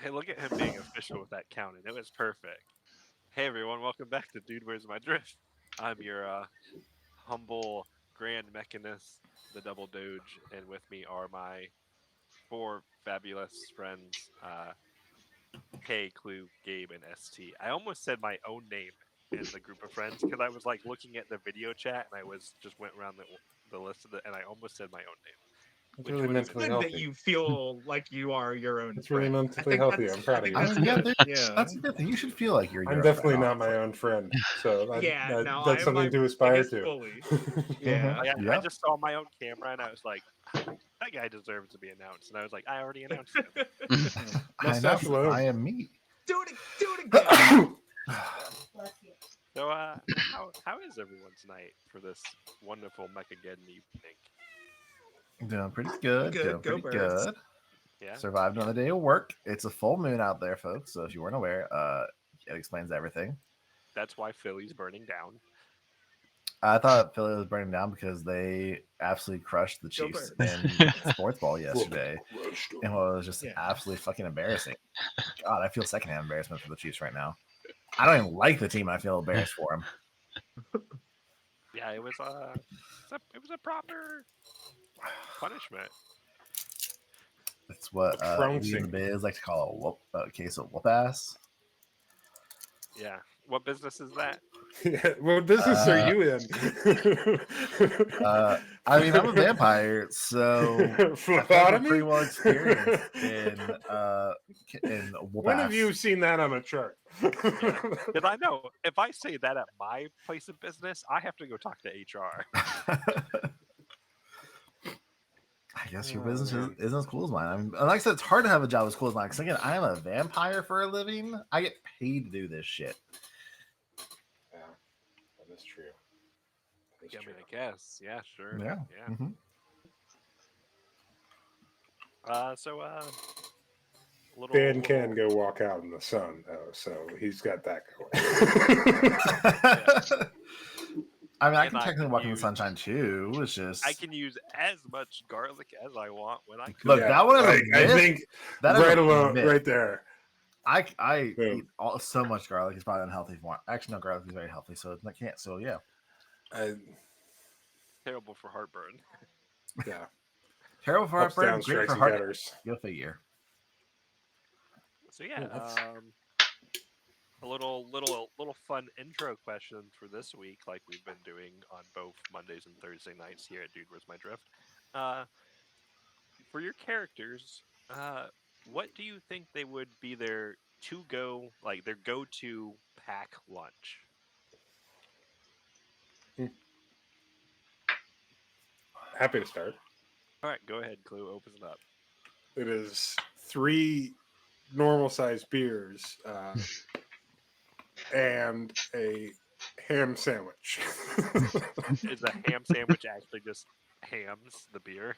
Hey, look at him being official with that counting. It was perfect. Hey everyone, welcome back to Dude Where's My Drift. I'm your humble grand mechanist, the Double Doge, and with me are my four fabulous friends, K, Clue, Gabe, and ST. I almost said my own name in the group of friends because I was like looking at the video chat and I was just went around the list of and I almost said my own name. It's Which really one is It's it? mentally good that healthy. you feel like you are your own It's really friend. mentally healthy. I'm proud of I think you. that's Yeah, good. Yeah. that's a good thing. You should feel like you're I'm your own definitely friend, not my honestly. own friend, so Yeah, no, I that's am my something to aspire biggest to. bully. Mhm. Yeah. I Yep. just saw my own camera and I was like, that guy deserves to be announced. And I was like, I already announced him. I Mustache know. alone. I am me. Do it again. So, how is everyone's night for this wonderful Mechageddon evening? Doing pretty good. Good. Doing Go pretty birds. good. Yeah, Survived another day of work. It's a full moon out there, folks. So if you weren't aware, it explains everything. that's why Philly's burning down. I thought Philly was burning down because they absolutely crushed the Go Chiefs birds. in sports ball yesterday, and what was just Yeah. absolutely fucking embarrassing. God, I feel secondhand embarrassment for the Chiefs right now. I don't even like the team. I feel embarrassed for them. Yeah, it was a proper punishment. It's what we in the Trouncing. biz like to call a case of whoop ass. Yeah, what business is that? Yeah, what business are Uh, you in? I mean, I'm a vampire, so I feel like I'm pretty Phlebotomy? well experienced in whoop When have ass. you seen that on a chart? Yeah, because I know if I say that at my place of business, I have to go talk to HR. I guess your Oh, business man. isn't as cool as mine. And like I said, it's hard to have a job as cool as mine. Because again, I am a vampire for a living. I get paid to do this shit. Yeah, that is true. That is I true. mean, I guess. Yeah, sure. Yeah. Yeah. Mm-hmm. Dan can Little. go walk out in the sun, though, so he's got that Yeah, going. I mean, I and can technically walk in the sunshine too. It's just I can use as much garlic as I want when I cook. look, that one is a I myth. think That is right a alone, myth. right there. I Boom. eat so much garlic. It's probably unhealthy for one. Actually, no, garlic is very healthy, so I can't. So yeah, Terrible for heartburn. Yeah. terrible for Ups, heartburn, downs, great strikes, for and heart. gutters. Go figure. So yeah, that's- a little fun intro question for this week, like we've been doing on both Mondays and Thursday nights here at Dude Where's My Drift. Uh, for your characters, what do you think they would be their their go-to pack lunch? Happy to start. All right, go ahead, Clue. Open it up. It is 3 normal sized beers and a ham sandwich. Is a ham sandwich actually just hams the beer?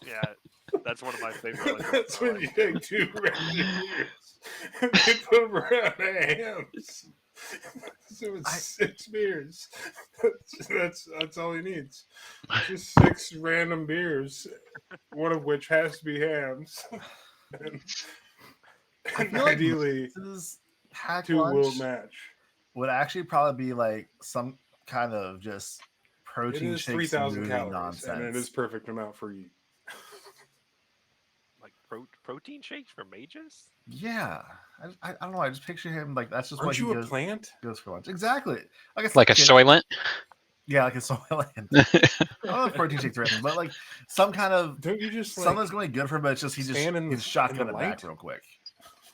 Yeah, that's one of my favorite. That's when you take 2 regular beers and you put them around the hams. So it's 6 beers. That's all he needs. Just 6 random beers, one of which has to be hams. I feel ideally, like this pack 2 will lunch match. would actually probably be like some kind of just It protein is shake 3,000 smoothie calories, nonsense. and it is perfect amount for you. Like protein shakes for mages? Yeah, I don't know. I just picture him like that's just Aren't what you he a plant? goes for lunch. Exactly. Like Like a Soylent? Yeah, like a Soylent. I don't know if protein shakes or anything, but like some kind of Don't you just something like that's going to be good for him, but it's just he just stand in gets the shotgun it light? back real quick.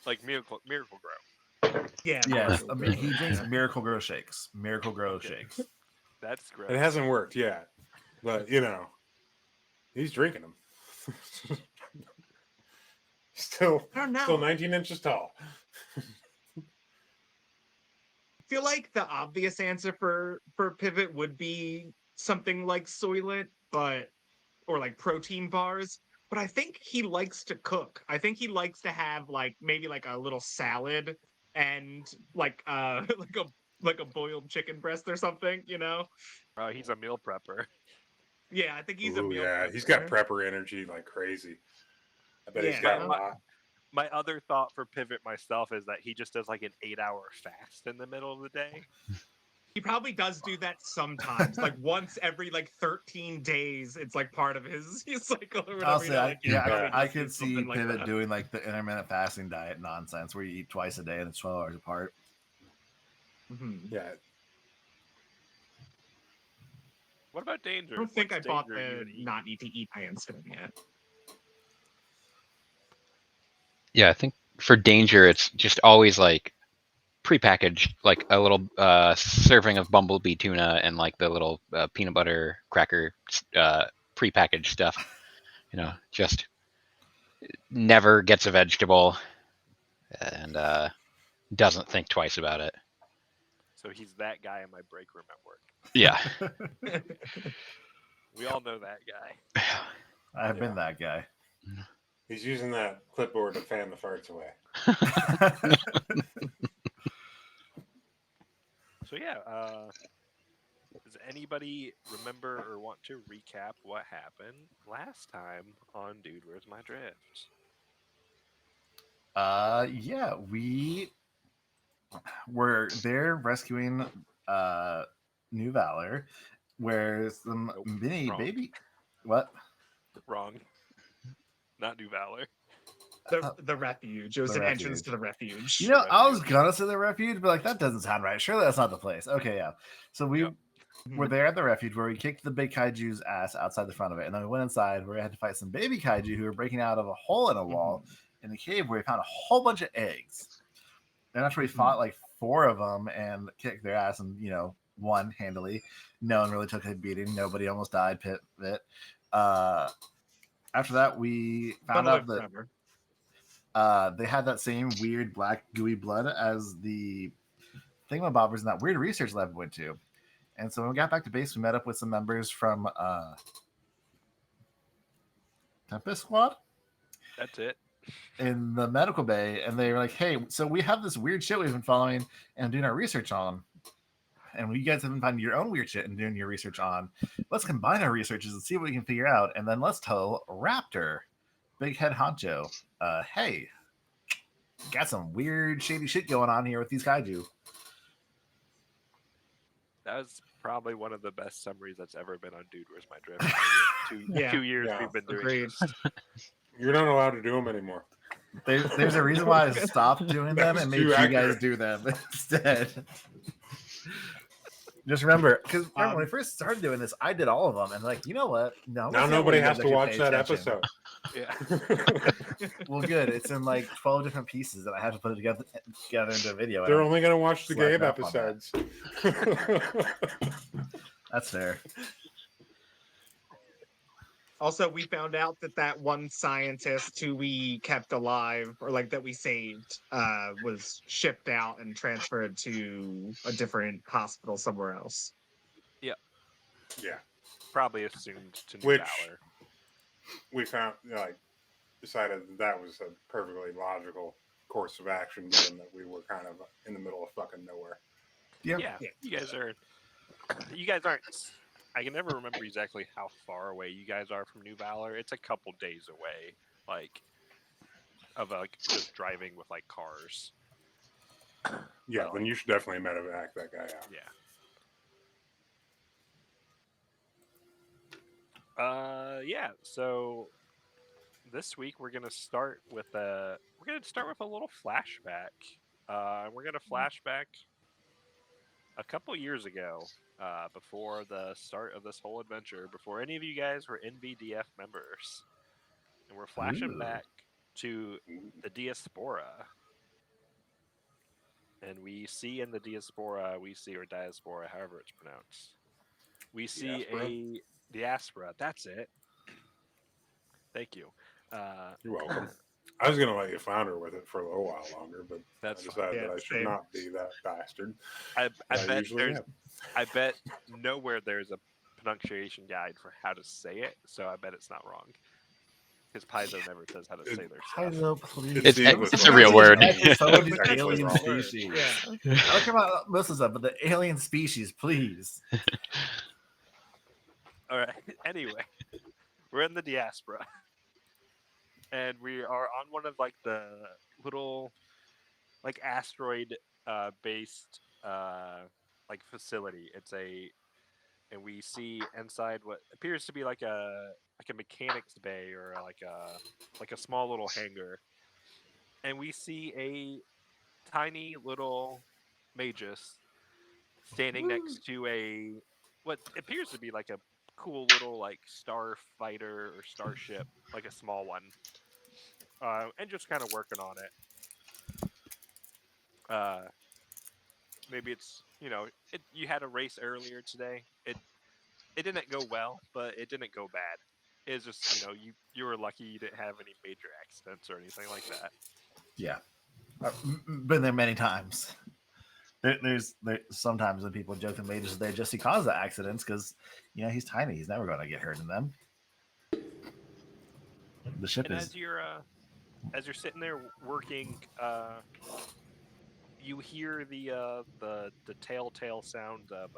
Like Miracle Grow. Yeah. Yes, Miracle I mean Grow. he drinks Miracle Grow shakes. Miracle Grow Okay. shakes. That's gross. It hasn't worked yet, but he's drinking them. Still I don't know. still 19 inches tall. I feel like the obvious answer for Pivot would be something like Soylent, or like protein bars. But I think he likes to cook. I think he likes to have maybe a little salad and like like a boiled chicken breast or something. He's a meal prepper. Yeah, I think he's a Ooh, meal. yeah, he's got prepper energy like crazy. I bet he's Yeah. got a lot. My other thought for Pivot myself is that he just does like an 8-hour fast in the middle of the day. He probably does do that sometimes, like once every like 13 days. It's like part of his cycle or whatever. Honestly, I could could see Pivot doing like the intermittent fasting diet nonsense where you eat twice a day and it's 12 hours apart. Mm-hmm. Yeah. What about Danger? I don't think What's I bought Danger you the would eat? not need to eat handstand yet. Yeah, I think for Danger, it's just always like prepackaged, like a little serving of bumblebee tuna and like the little peanut butter cracker prepackaged stuff. You know, just never gets a vegetable and doesn't think twice about it. So he's that guy in my break room at work. Yeah. We all know that guy. I have been that guy. He's using that clipboard to fan the farts away. So yeah, does anybody remember or want to recap what happened last time on Dude, Where's My Drift? Yeah, we were there rescuing New Valor, where some Nope, mini wrong. baby. What? Wrong. Not New Valor. The refuge. It was The an entrance refuge. to the refuge. You know, I was gonna say the refuge, but like that doesn't sound right. Surely that's not the place. Okay, yeah. So we Yep. were there at the refuge where we kicked the big kaiju's ass outside the front of it, and then we went inside where we had to fight some baby kaiju who were breaking out of a hole in a wall in the cave where we found a whole bunch of eggs. And after we fought like 4 of them and kicked their ass and won handily, no one really took a beating. Nobody almost died. Pivot. After that, we found out that they had that same weird black gooey blood as the thingamabobbers in that weird research lab we went to. And so when we got back to base, we met up with some members from Tempest Squad. That's it. In the medical bay, and they were like, hey, so we have this weird shit we've been following and doing our research on, and you guys have been finding your own weird shit and doing your research on. Let's combine our researches and see what we can figure out, and then let's tell Raptor, big head honcho, hey, got some weird shady shit going on here with these kaiju. That was probably one of the best summaries that's ever been on Dude, Where's My Drift? 2 years we've been doing this. You're not allowed to do them anymore. There's a reason why I stopped doing them and made you guys do them instead. Just remember, because when I first started doing this, I did all of them, and like, you know what? No, now nobody has to watch that episode. Yeah. Well, good. It's in like 12 different pieces, and I have to put it together into a video. They're only going to watch the Gabe episodes. That's fair. Also, we found out that one scientist who we kept alive, or like that we saved, was shipped out and transferred to a different hospital somewhere else. Yeah. Yeah. Probably assumed to New Which Valor. We found, decided that was a perfectly logical course of action, given that we were kind of in the middle of fucking nowhere. Yeah. You guys aren't. I can never remember exactly how far away you guys are from New Valor. It's a couple days away, just driving with like cars. Yeah, then you should definitely medevac that guy out. Yeah. So this week we're gonna start with a little flashback. We're gonna flashback a couple years ago, before the start of this whole adventure, before any of you guys were NVDF members, and we're flashing back to the Diaspora. And we see in the Diaspora, or Diaspora, however it's pronounced, we see a Diaspora. That's it. Thank you. You're welcome. I was going to let you flounder with it for a little while longer, but I That's decided that I should not be that bastard. I bet nowhere there's a pronunciation guide for how to say it, so I bet it's not wrong. Because Paizo never says how to say their stuff. Paizo, please. It's a real word. Alien species. I don't care about most of stuff, but the alien species, please. All right. Anyway, we're in the diaspora, and we are on one of like the little like asteroid based like facility. And we see inside what appears to be like a mechanics bay or like a small little hangar, and we see a tiny little Magus standing next to a what appears to be like a cool little like starfighter or starship, like a small one, and just kind of working on it. Uh, Maybe it's you had a race earlier today. It didn't go well, but it didn't go bad. It's just you were lucky you didn't have any major accidents or anything like that. Yeah, been there many times. There's sometimes when people joke that Mages there just to cause the accidents because he's tiny. He's never going to get hurt in them. The ship And is as you're sitting there working, you hear the telltale sound of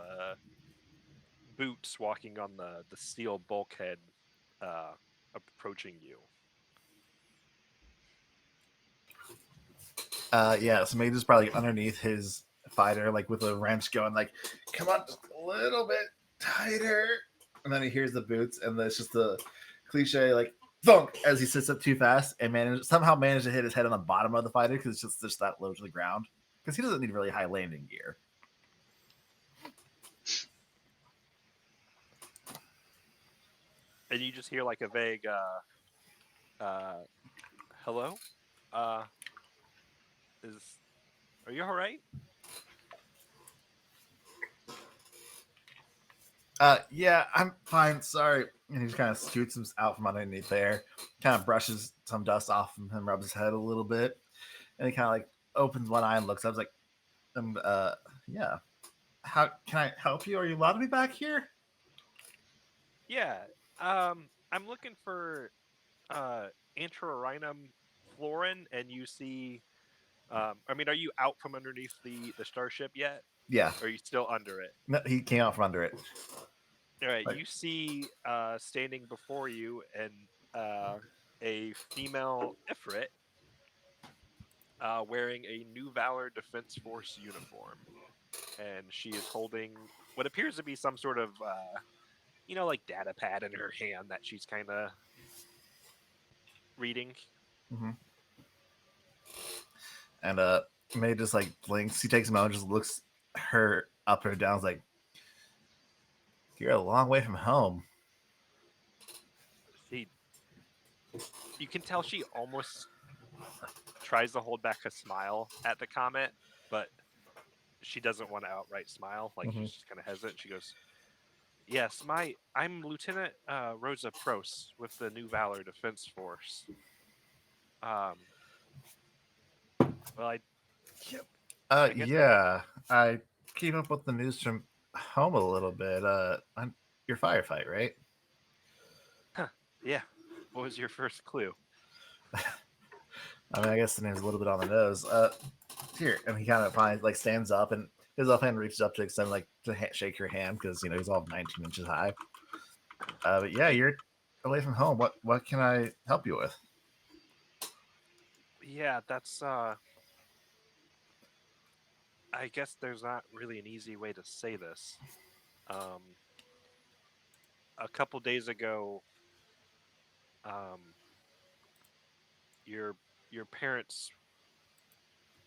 boots walking on the steel bulkhead, uh, approaching you. yeah. So Mages probably underneath his fighter, like with a wrench, going like, "Come on, just a little bit tighter." And then he hears the boots, and it's just the cliche like thunk as he sits up too fast and somehow managed to hit his head on the bottom of the fighter because it's just that low to the ground because he doesn't need really high landing gear. And you just hear like a vague hello? Uh is Are you all right? Yeah, I'm fine. Sorry. And he just kind of scoots him out from underneath there, kind of brushes some dust off him and rubs his head a little bit. And he kind of like opens one eye and looks. I was like, yeah. How can I help you? Are you allowed to be back here? Yeah. I'm looking for Antrorhinum florin, and you see I mean, are you out from underneath the starship yet? Yeah. Or are you still under it? No, he came out from under it. All right, Like, you see standing before you and a female Ifrit wearing a New Valor Defense Force uniform, and she is holding what appears to be some sort of like data pad in her hand that she's kind of reading. mm-hmm. And May just like blinks. He takes a moment, just looks her up or down. Is like, you're a long way from home. She, you can tell she almost tries to hold back a smile at the comment, but she doesn't want to outright smile. Like Mm-hmm. she's just kind of hesitant. She goes, "Yes, I'm Lieutenant Rosa Pros with the New Valor Defense Force. Um, well, I guess Yeah. I keep up with the news from home a little bit. You're firefight, right? yeah. What was your first clue? I mean, I guess the name's a little bit on the nose. Here, and he kind of finds like stands up, and his left hand reaches up to extend like to shake your hand because he's all 19 inches high. But yeah, you're away from home. What can I help you with? Yeah, that's I guess there's not really an easy way to say this. Um, a couple days ago, um, your your parents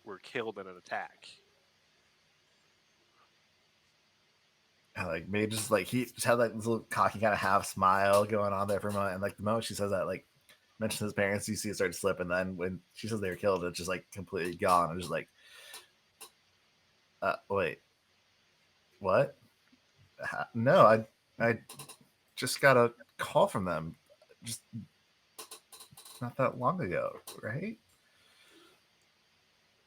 were killed in an attack. And, like maybe just like he just had like this little cocky kind of half smile going on there for a moment, and like the moment she says that, like mentions his parents, you see it start to slip, and then when she says they were killed, it's just like completely gone. I'm just like, wait, what? No, I just got a call from them just not that long ago, right?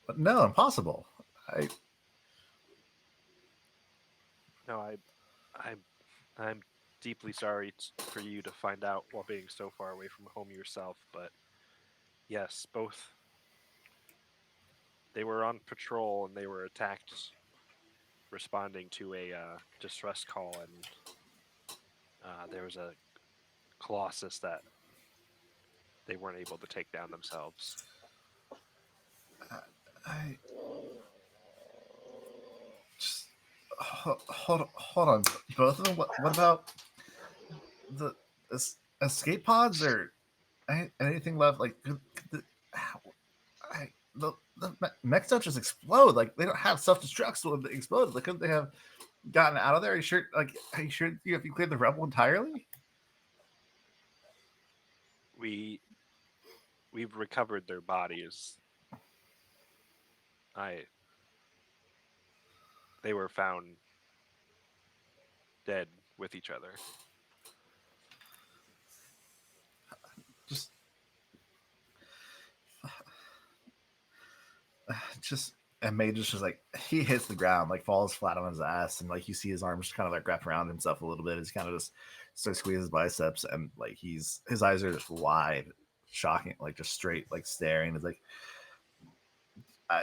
But no, impossible. I No, I'm deeply sorry for you to find out while being so far away from home yourself, but yes, both they were on patrol and they were attacked responding to a distress call, and there was a colossus that they weren't able to take down themselves. I just hold on. Both of them. What about the escape pods or anything left? Like the mechs don't just explode. Like they don't have self destruct so when they explode. Like couldn't they have gotten out of there? Are you sure? Like are you sure you have cleared the rebel entirely? We've recovered their bodies. They were found dead with each other. Just just and May just like he hits the ground, like falls flat on his ass, and like you see his arms kind of like wrap around himself a little bit. He's kind of just starts squeezing his biceps, and like his eyes are just wide, shocking, like just straight, like staring. It's like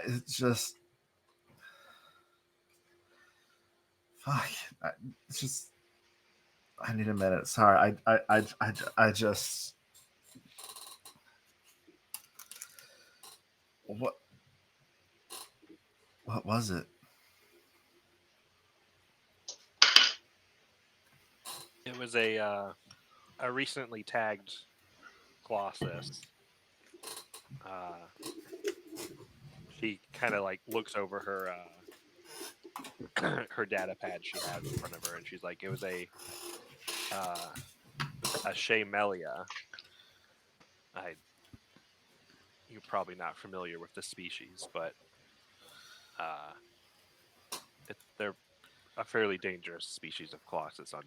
it's just fuck. It's just I need a minute. Sorry, I just what was it? It was a recently tagged colossus. She kind of like looks over her her data pad she has in front of her, and she's like, "It was a Shamelia. You're probably not familiar with the species, but they're a fairly dangerous species of colossus on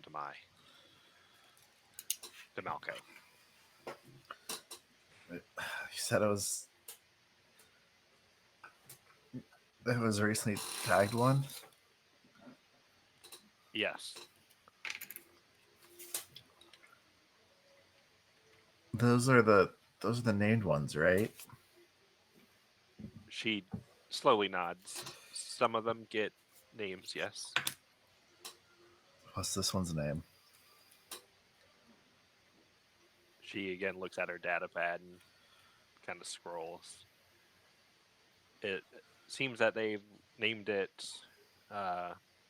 Demalco." He said it was a recently tagged one. Yes. Those are the named ones, right? She slowly nods. Some of them get names, yes. What's this one's name? She again looks at her data pad and kind of scrolls. It seems that they've named it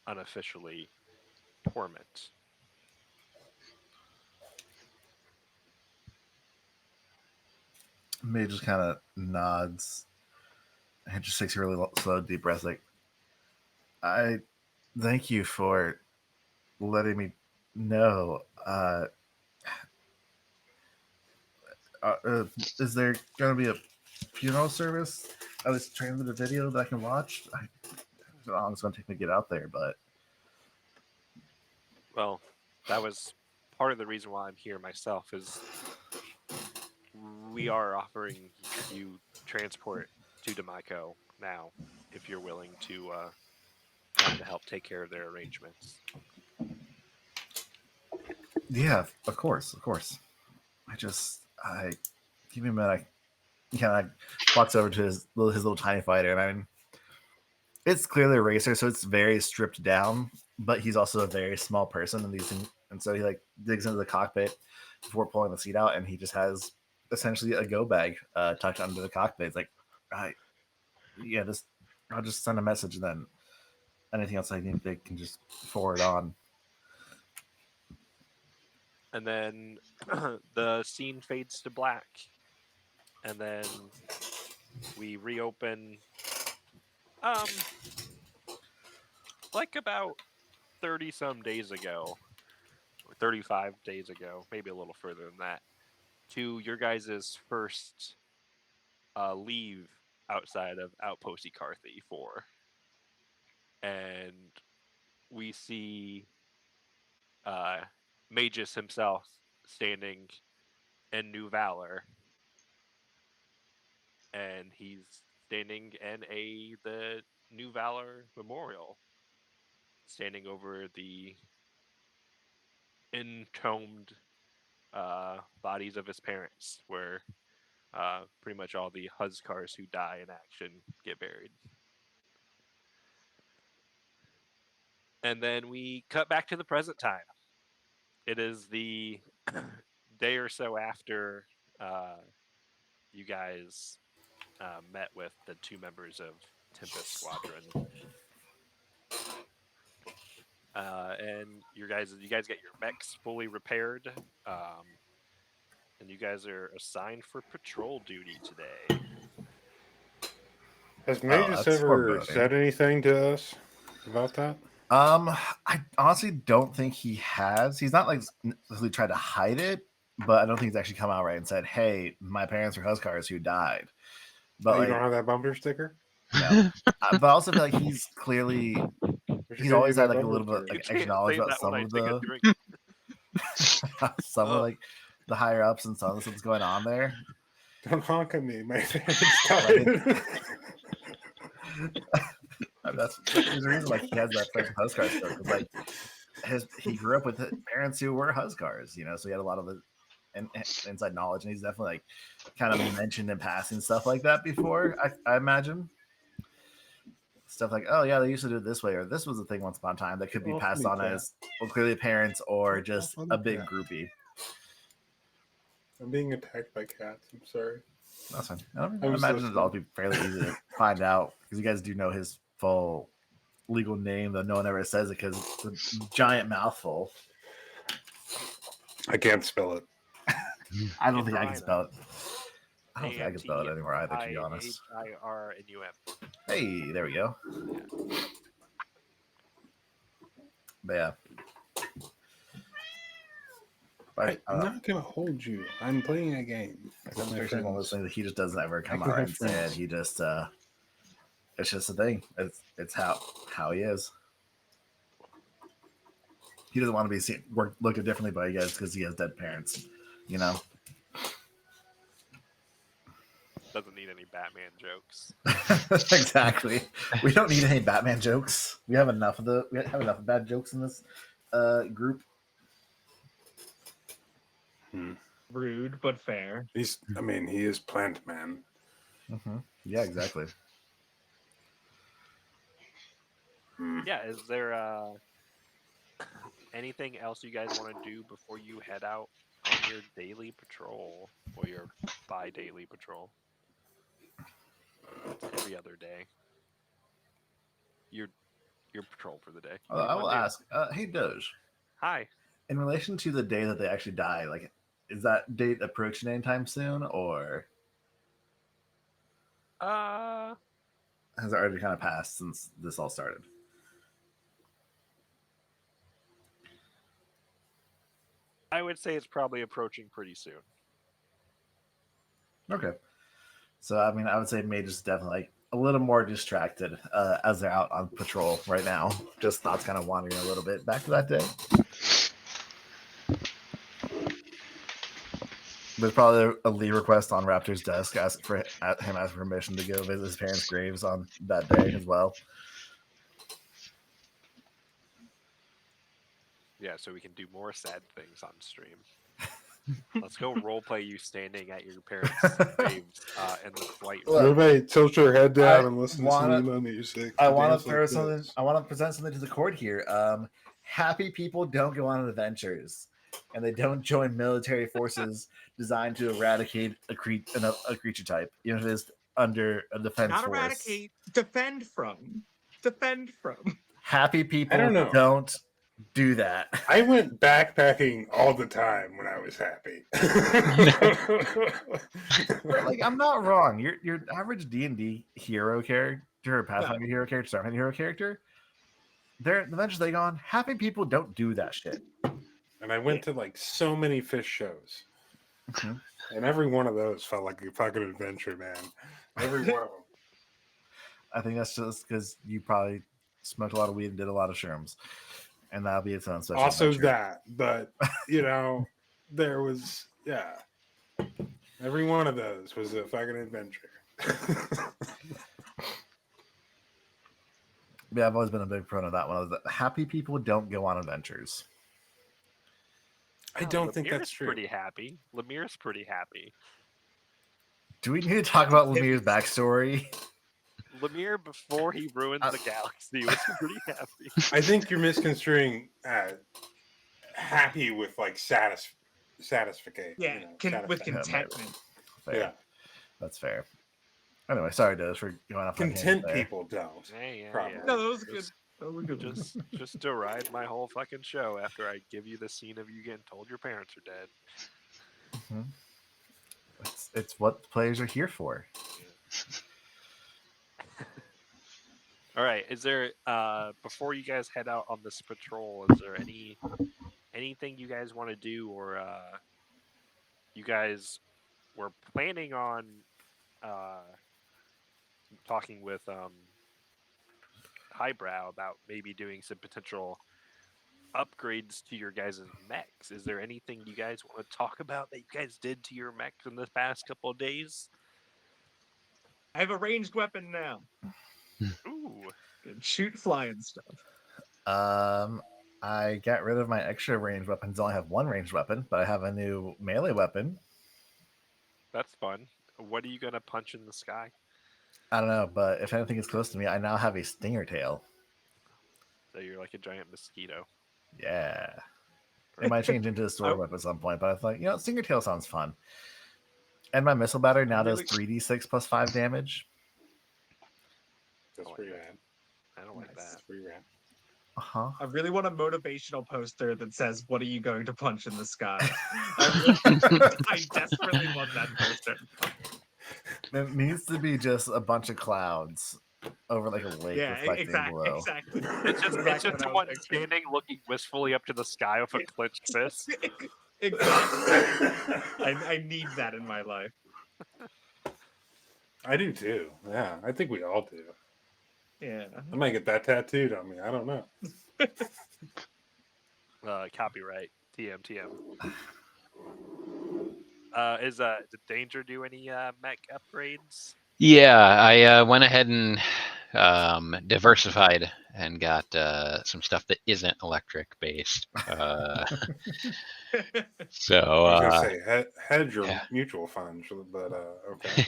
unofficially Torment. May just kind of nods and just takes a really slow, deep breath. Like, I thank you for letting me know. Is there going to be a funeral service? I was transmitted a video that I can watch. I don't know how it's going to take me to get out there, but Well, that was part of the reason why I'm here myself. Is we are offering you transport to Demico now, if you're willing to come to help take care of their arrangements. yeah, of course. I give me a minute. He kind of walks over to his little tiny fighter, and I mean, it's clearly a racer, so it's very stripped down. But he's also a very small person, and so he like digs into the cockpit before pulling the seat out, and he just has essentially a go bag tucked under the cockpit. It's like, right, yeah, I'll just send a message, and then anything else I need, they can just forward on. And then the scene fades to black, and then we reopen like about 30 some days ago, or 35 days ago, maybe a little further than that, to your guys' first leave outside of Outpost Carthy 4. And we see Magus himself standing in New Valor, and he's standing in the New Valor Memorial, standing over the entombed bodies of his parents, where pretty much all the Huskars who die in action get buried. And then we cut back to the present time. It is the day or so after you guys met with the 2 members of Tempest Squadron, and you guys get your mechs fully repaired, and you guys are assigned for patrol duty today. Has Magus that's ever foreboding. said anything to us about that? I honestly don't think he has. He's not like really tried to hide it, but I don't think he's actually come out right and said, "Hey, my parents are Huskars who died." But Oh, like, you don't have that bumper sticker? no. But I also feel like he's clearly We should he's get always you had that like a bumper little bit sticker. like You extra can't knowledge say about that when some I of take a the drink. some of like the higher ups and some of what's going on there. Don't honk at me. My parents died. That's there's a reason like he has that French Huskar still because like he grew up with parents who were Huskars, you know, so he had a lot of the inside knowledge, and he's definitely like kind of mentioned in passing stuff like that before. I imagine stuff like, oh yeah, they used to do it this way, or this was a thing once upon a time that could be passed on as well, clearly parents or just a big groupie. I'm being attacked by cats. I'm sorry. That's fine. I I was imagine it'll all listening. be fairly easy to find out because you guys do know his full legal name, though no one ever says it because it's a giant mouthful. I can't spell it. I don't think I can Antirina. spell it. I don't think I can spell it anymore either, to be honest. AMTIRNUM. Hey, there we go. But yeah. I'm not gonna hold you. I'm playing a game. I'm sure he's one of those things that he just doesn't ever come I can out have and say it. friends. He just it's just a thing. It's how he is. He doesn't want to be seen looked at differently by you guys because he has dead parents, you know. Doesn't need any Batman jokes. Exactly. We don't need any Batman jokes. We have enough of bad jokes in this group. Rude but fair. He is Plant Man. Mm-hmm. Yeah, exactly. Yeah, is there anything else you guys want to do before you head out on your daily patrol or your bi-daily patrol? It's every other day. Your patrol for the day. I will ask. Hey, Doge. Hi. In relation to the day that they actually die, like, is that date approaching anytime soon, or has it already kind of passed since this all started? I would say it's probably approaching pretty soon. Okay. So, I mean, I would say Mage is definitely like a little more distracted as they're out on patrol right now. Just thoughts kind of wandering a little bit back to that day. There's probably a leave request on Raptor's desk asking for permission to go visit his parents' graves on that day as well. Yeah, so we can do more sad things on stream. Let's go roleplay you standing at your parents' graves in the flight. Everybody tilt your head down and listen to some emo music. I want to throw something. I want to present something to the court here. Happy people don't go on adventures, and they don't join military forces designed to eradicate a creature type, even if it is under a defense Not force. eradicate, defend from. Defend from. Happy people I don't know. don't do that. I went backpacking all the time when I was happy. But, like, I'm not wrong. Your average D&D hero character, Pathfinder hero character, Starfinder hero character, the adventures they go on, happy people don't do that shit. And I went to like so many fish shows. Mm-hmm. And every one of those felt like a fucking adventure, man. Every one of them. I think that's just because you probably smoked a lot of weed and did a lot of shrooms. And that'll be its own special Also adventure. that, but there was every one of those was a fucking adventure. Yeah, I've always been a big proponent of that one. Happy people don't go on adventures. I don't think that's true. Pretty happy. Lemir's pretty happy. Do we need to talk about Lemir's backstory? Lemire, before he ruined the galaxy, was pretty happy. I think you're misconstruing happy with like satisfaction. Yeah, with satisfaction. contentment. Fair. Yeah. That's fair. Anyway, sorry, Doge, for going off on a tangent Content there. people don't. Yeah, Probably. No, that was good. That was good. Just to ride my whole fucking show after I give you the scene of you getting told your parents are dead. Mhm. It's what the players are here for. All right. Is there before you guys head out on this patrol, is there anything you guys want to do, or you guys were planning on talking with Highbrow about maybe doing some potential upgrades to your guys' mechs? Is there anything you guys want to talk about that you guys did to your mechs in the past couple of days? I have a ranged weapon now. Ooh. Can shoot flying stuff. I got rid of my extra ranged weapons. I only have one ranged weapon, but I have a new melee weapon. That's fun. What are you gonna punch in the sky? I don't know, but if anything is close to me, I now have a stinger tail. So you're like a giant mosquito. Yeah. It might change into a sword weapon at some point, but I thought, stinger tail sounds fun. And my missile battery now does 3d6 plus 5 damage. That's I pretty like rad. I don't like Nice. that. That's pretty rad. Uh-huh. I really want a motivational poster that says, "What are you going to punch in the sky?" I desperately want that poster. It needs to be just a bunch of clouds over like a lake Yeah, reflecting below. exactly. It's just Exactly what I someone was picturing. standing looking wistfully up to the sky with a clenched fist. Exactly. I need that in my life. I do too. Yeah, I think we all do. Yeah. I might get that tattooed on me. I don't know. Copyright. TM. Did Danger do any mech upgrades? Yeah, I went ahead and diversified and got some stuff that isn't electric based. So I was gonna say hedge your yeah. mutual funds, but okay.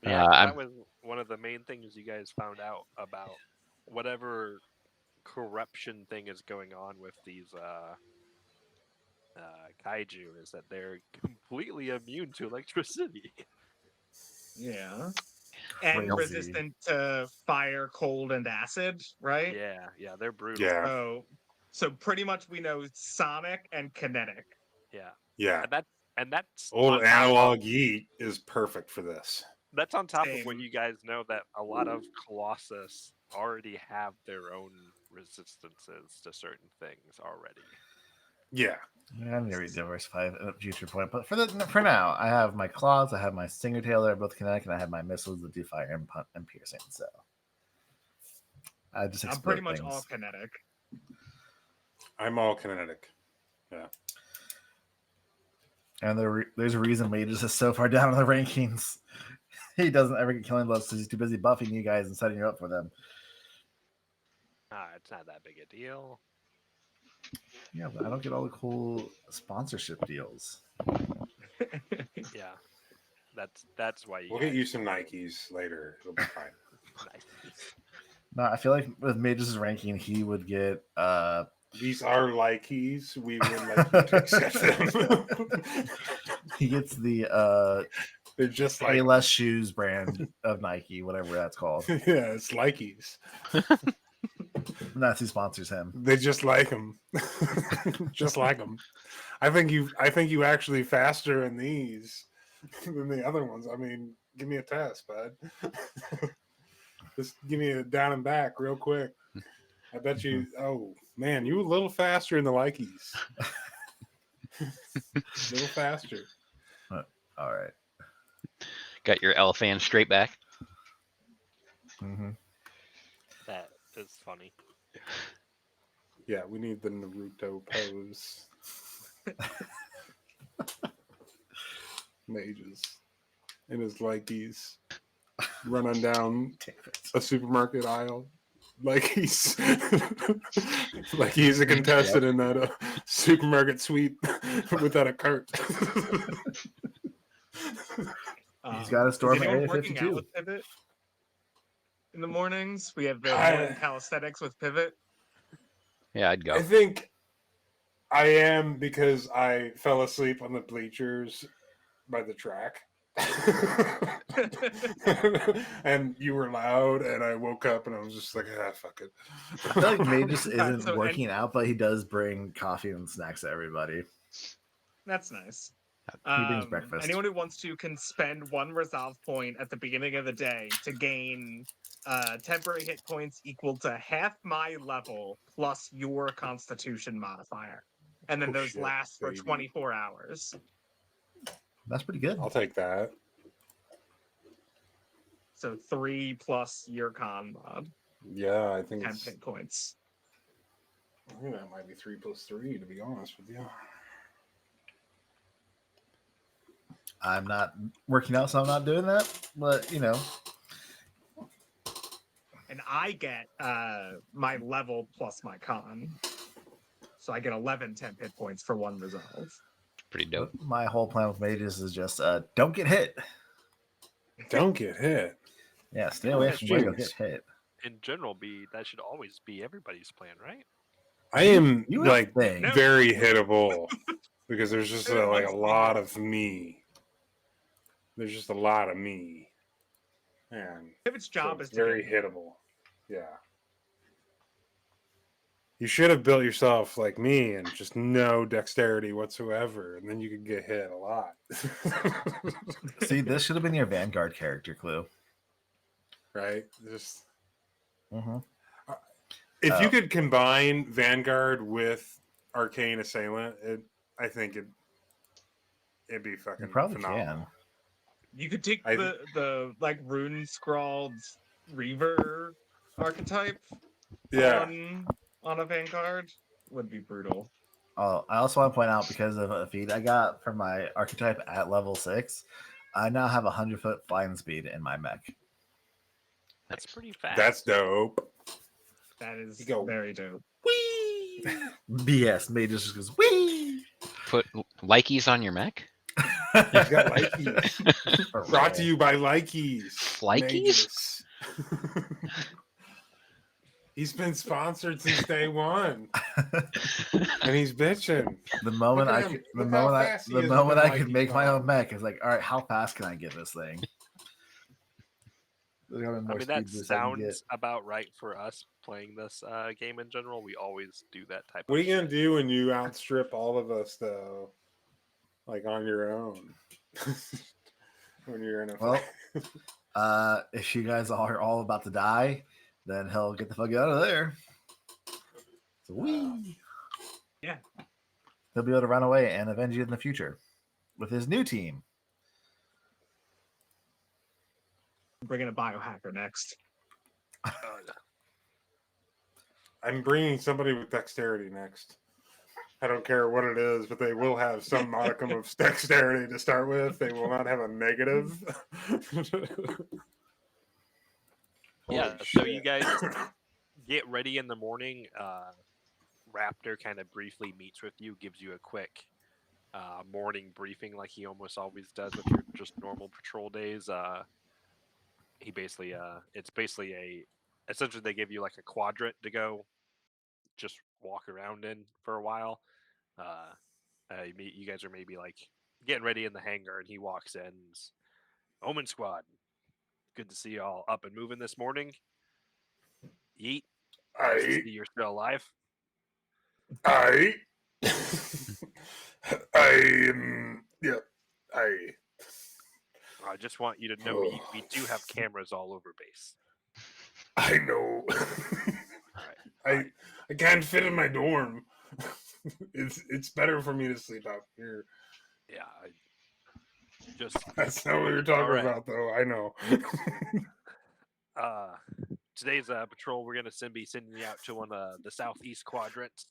Yeah, 'cause I'm- that was one of the main things you guys found out about whatever corruption thing is going on with these kaiju is that they're completely immune to electricity. Yeah. And Crazy. resistant to fire, cold, and acid, right? Yeah, they're brutal. Yeah, So pretty much we know sonic and kinetic. Yeah. yeah. And that's Old on top analog of, yeet is perfect for this. that's on top of what Same. you guys know that a lot of Colossus already have their own resistances to certain things already. Yeah, I need to diversify at a future point, but for now, I have my claws, I have my stinger tail, they're both kinetic, and I have my missiles that do fire and piercing. So I just I'm pretty explode much things. all kinetic. I'm all kinetic. Yeah. And there's a reason Mages is so far down in the rankings. He doesn't ever get killing blows because he's too busy buffing you guys and setting you up for them. It's not that big a deal. Yeah, but I don't get all the cool sponsorship deals. Yeah, that's why We'll guys get you some Nikes later. It'll be fine. Nice. No, I feel like with Mages' ranking, he would get These are Likes. We would like you to accept them. he gets the They're just Pay like Less Shoes brand of Nike, whatever that's called. yeah, it's Likes. And that's who sponsors him. They just like them, just like them. I think you actually faster in these than the other ones. I mean, give me a test, bud. Just give me a down and back real quick. I bet you. Oh man, you a little faster in the Likes. A little faster. All right. got your L fan straight back. Mm-hmm. That is funny. Yeah, we need the Naruto pose. Mages in his Likes running down a supermarket aisle like he's like he's a contestant in that supermarket suite without a cart. He's got a store Is for anyone Area working 52. out with Pivot in the mornings? We have I- morning calisthenics with Pivot. Yeah, I'd go. I think I am because I fell asleep on the bleachers by the track. And you were loud, and I woke up, and I was just like, fuck it. I feel like May just isn't So- and- working out, but he does bring coffee and snacks to everybody. That's nice. He brings breakfast. Anyone who wants to can spend 1 resolve point at the beginning of the day to gain temporary hit points equal to half my level plus your Constitution modifier, and then Oh, those shit, last for baby. 24 hours. That's pretty good. I'll take that. So 3 plus your con mod, Yeah, I think 10 it's. hit points. I think that might be 3 plus 3, to be honest with you. I'm not working out, so I'm not doing that. But you know, And I get my level plus my con. So I get 11 temp hit points for 1 resolve. Pretty dope. my whole plan with mages is just don't get hit. Don't get hit. Yeah, stay away That's from where you'll get genius. hit. In general, that should always be everybody's plan, right? I am You would like think. very hittable because there's just Everyone like a wants to be lot hit. of me. There's just a lot of me, and Pivot's job so is it's to very get hit. hittable. Yeah. You should have built yourself like me and just no dexterity whatsoever, and then you could get hit a lot. See, this should have been your Vanguard character clue. Right? Just Mm-hmm. if you could combine Vanguard with Arcane Assailant, I think it'd be fucking You probably phenomenal. can. You could take I- the like rune scrawled Reaver archetype Yeah. on a Vanguard. Would be brutal. Oh, I also want to point out because of a feed I got from my archetype at level 6, I now have 100-foot flying speed in my mech. That's pretty fast. That's dope. That is You go- very dope. BS. Mages just goes wee. Put Likies on your mech? He's got Likies. Brought to you by Likies. Flikies? Magus. He's been sponsored since day one, and he's bitching. The moment Look I at him. could, Look how fast he the is moment with I the could Mikey make my Con. own mech, is like, all right, how fast can I get this thing? There's gotta be I more mean, that speed boost I can get. sounds about right for us playing this game in general. We always do that type What are of you gonna do when you outstrip all of us, though? Like on your own, when you're in a Well, fight? if you guys are all about to die, then he'll get the fuck out of there. So wee. Yeah. He'll be able to run away and avenge you in the future with his new team. I'm bringing a biohacker next. I'm bringing somebody with dexterity next. I don't care what it is, but they will have some modicum of dexterity to start with. They will not have a negative. Yeah, Holy so you shit. guys get ready in the morning. Raptor kind of briefly meets with you, gives you a quick morning briefing like he almost always does with your just normal patrol days. He basically, essentially they give you like a quadrant to just walk around in for a while. You guys are maybe like getting ready in the hangar, and he walks in. Omen Squad, good to see you all up and moving this morning. Yeet. Nice to see you're still alive. I I just want you to know we do have cameras all over base. I know. I can't fit in my dorm. It's better for me to sleep out here. Yeah, That's not what you're talking Alright. about, though. I know. Today's patrol. We're gonna be sending you out to one of the southeast quadrants.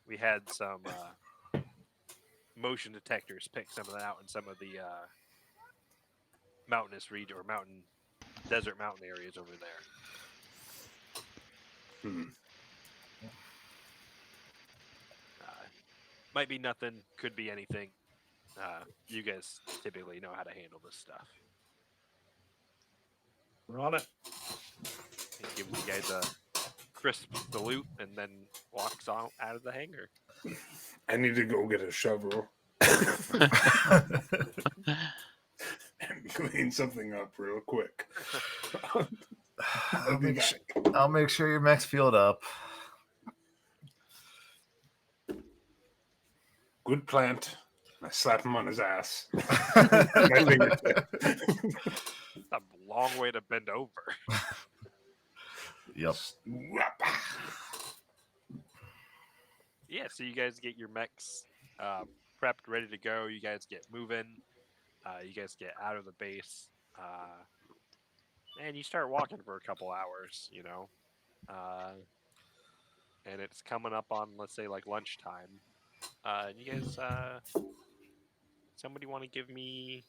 We had some motion detectors pick some of that out in some of the mountainous region or desert mountain areas over there. Might be nothing, could be anything. You guys typically know how to handle this stuff. We're on it. It gives you guys a crisp salute, and then walks on out of the hangar. I need to go get a shovel and clean something up real quick. I'll make sure your mech's fueled up. Good plant. I slap him on his ass. My fingertip. It's a long way to bend over. Yep. Yeah, so you guys get your mechs prepped, ready to go. You guys get moving. You guys get out of the base. And you start walking for a couple hours, you know. And it's coming up on, let's say, like lunchtime. And you guys, somebody want to give me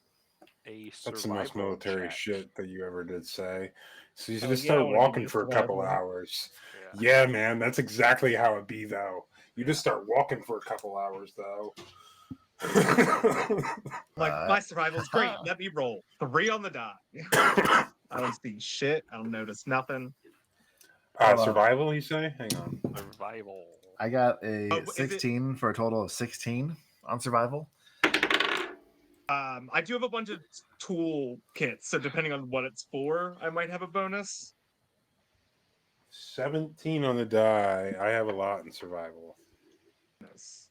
a survival That's the most military check? shit that you ever did say. So you Oh, just yeah, I start wanna give walking you a for a couple survival. hours. Yeah. Yeah, man, that's exactly how it be though. You just start walking for a couple hours though. Like, my survival's great. Let me roll 3 on the die. I don't see shit. I don't notice nothing. Survival, you say? Hang on. Survival. I got a Oh, is it- 16 for a total of 16 on survival. I do have a bunch of tool kits, so depending on what it's for, I might have a bonus. 17 on the die. I have a lot in survival. Bonus.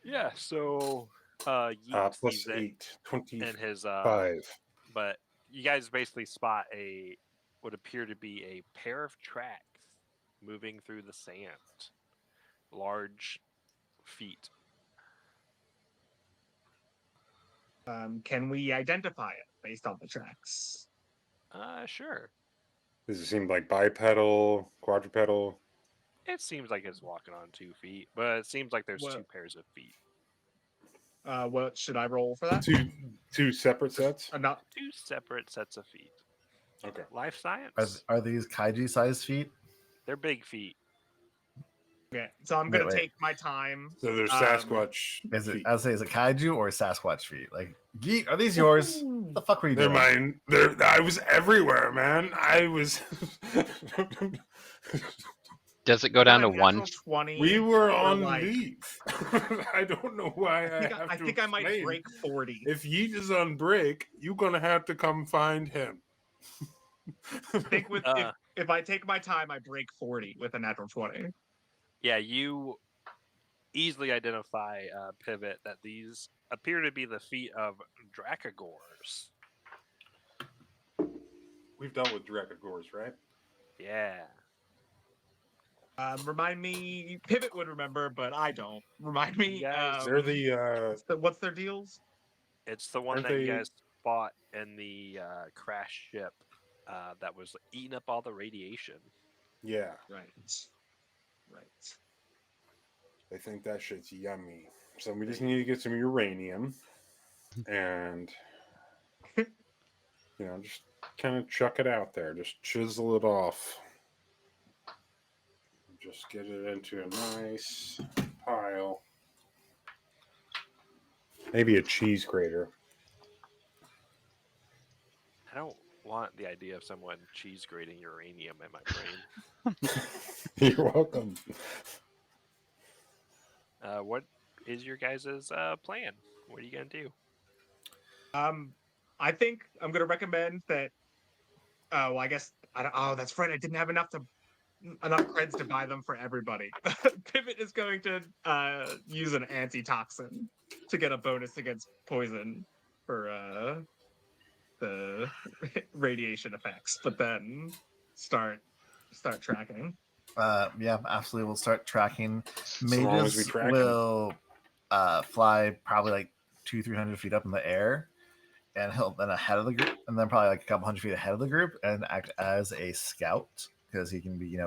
Yeah, so Yeet Plus sees it 8. 25. in his but you guys basically spot a what appear to be a pair of tracks moving through the sand. Large feet. Can we identify it based on the tracks? Sure. Does it seem like bipedal, quadrupedal? It seems like it's walking on 2 feet, but it seems like there's What? 2 pairs of feet. What should I roll for that? Two separate sets? Not 2 separate sets of feet. Okay. Life science. Are these kaiju sized feet? They're big feet. okay. So I'm gonna Wait. take my time. So there's Sasquatch. Is it? feet. I would say, is it kaiju or Sasquatch feet? Like, Geet, are these yours? What the fuck were you They're doing? mine. I was everywhere, man. I was. Does it go down to Natural 1? 20. We were or on like- leave. I don't know why I think I might explain. break 40. If Yeet is on break, you're gonna have to come find him. I think with if I take my time, I break 40 with a natural 20. Yeah, you easily identify, Pivot, that these appear to be the feet of Dracogors. We've dealt with Dracogors, right? Yeah. Remind me, Pivot would remember, but I don't. Remind me. Guys, They're the What's their deals? It's the one Aren't that you they- guys fought in the crash ship that was eating up all the radiation. yeah. Right. They think that shit's yummy. So we just need to get some uranium and just kind of chuck it out there. Just chisel it off. Just get it into a nice pile. Maybe a cheese grater. I don't want the idea of someone cheese grating uranium in my brain. You're welcome. What is your guys' plan? What are you gonna do? I think I'm gonna recommend that. Oh, I guess. Oh, that's right. I didn't have enough creds to buy them for everybody. Pivot is going to use an antitoxin to get a bonus against poison for the radiation effects, but then start tracking. Yeah, absolutely. We'll start tracking. long as we Mages track 'em. will fly probably like 200-300 feet up in the air, and he'll then ahead of the group, and then probably like a couple hundred feet ahead of the group, and act as a scout because he can be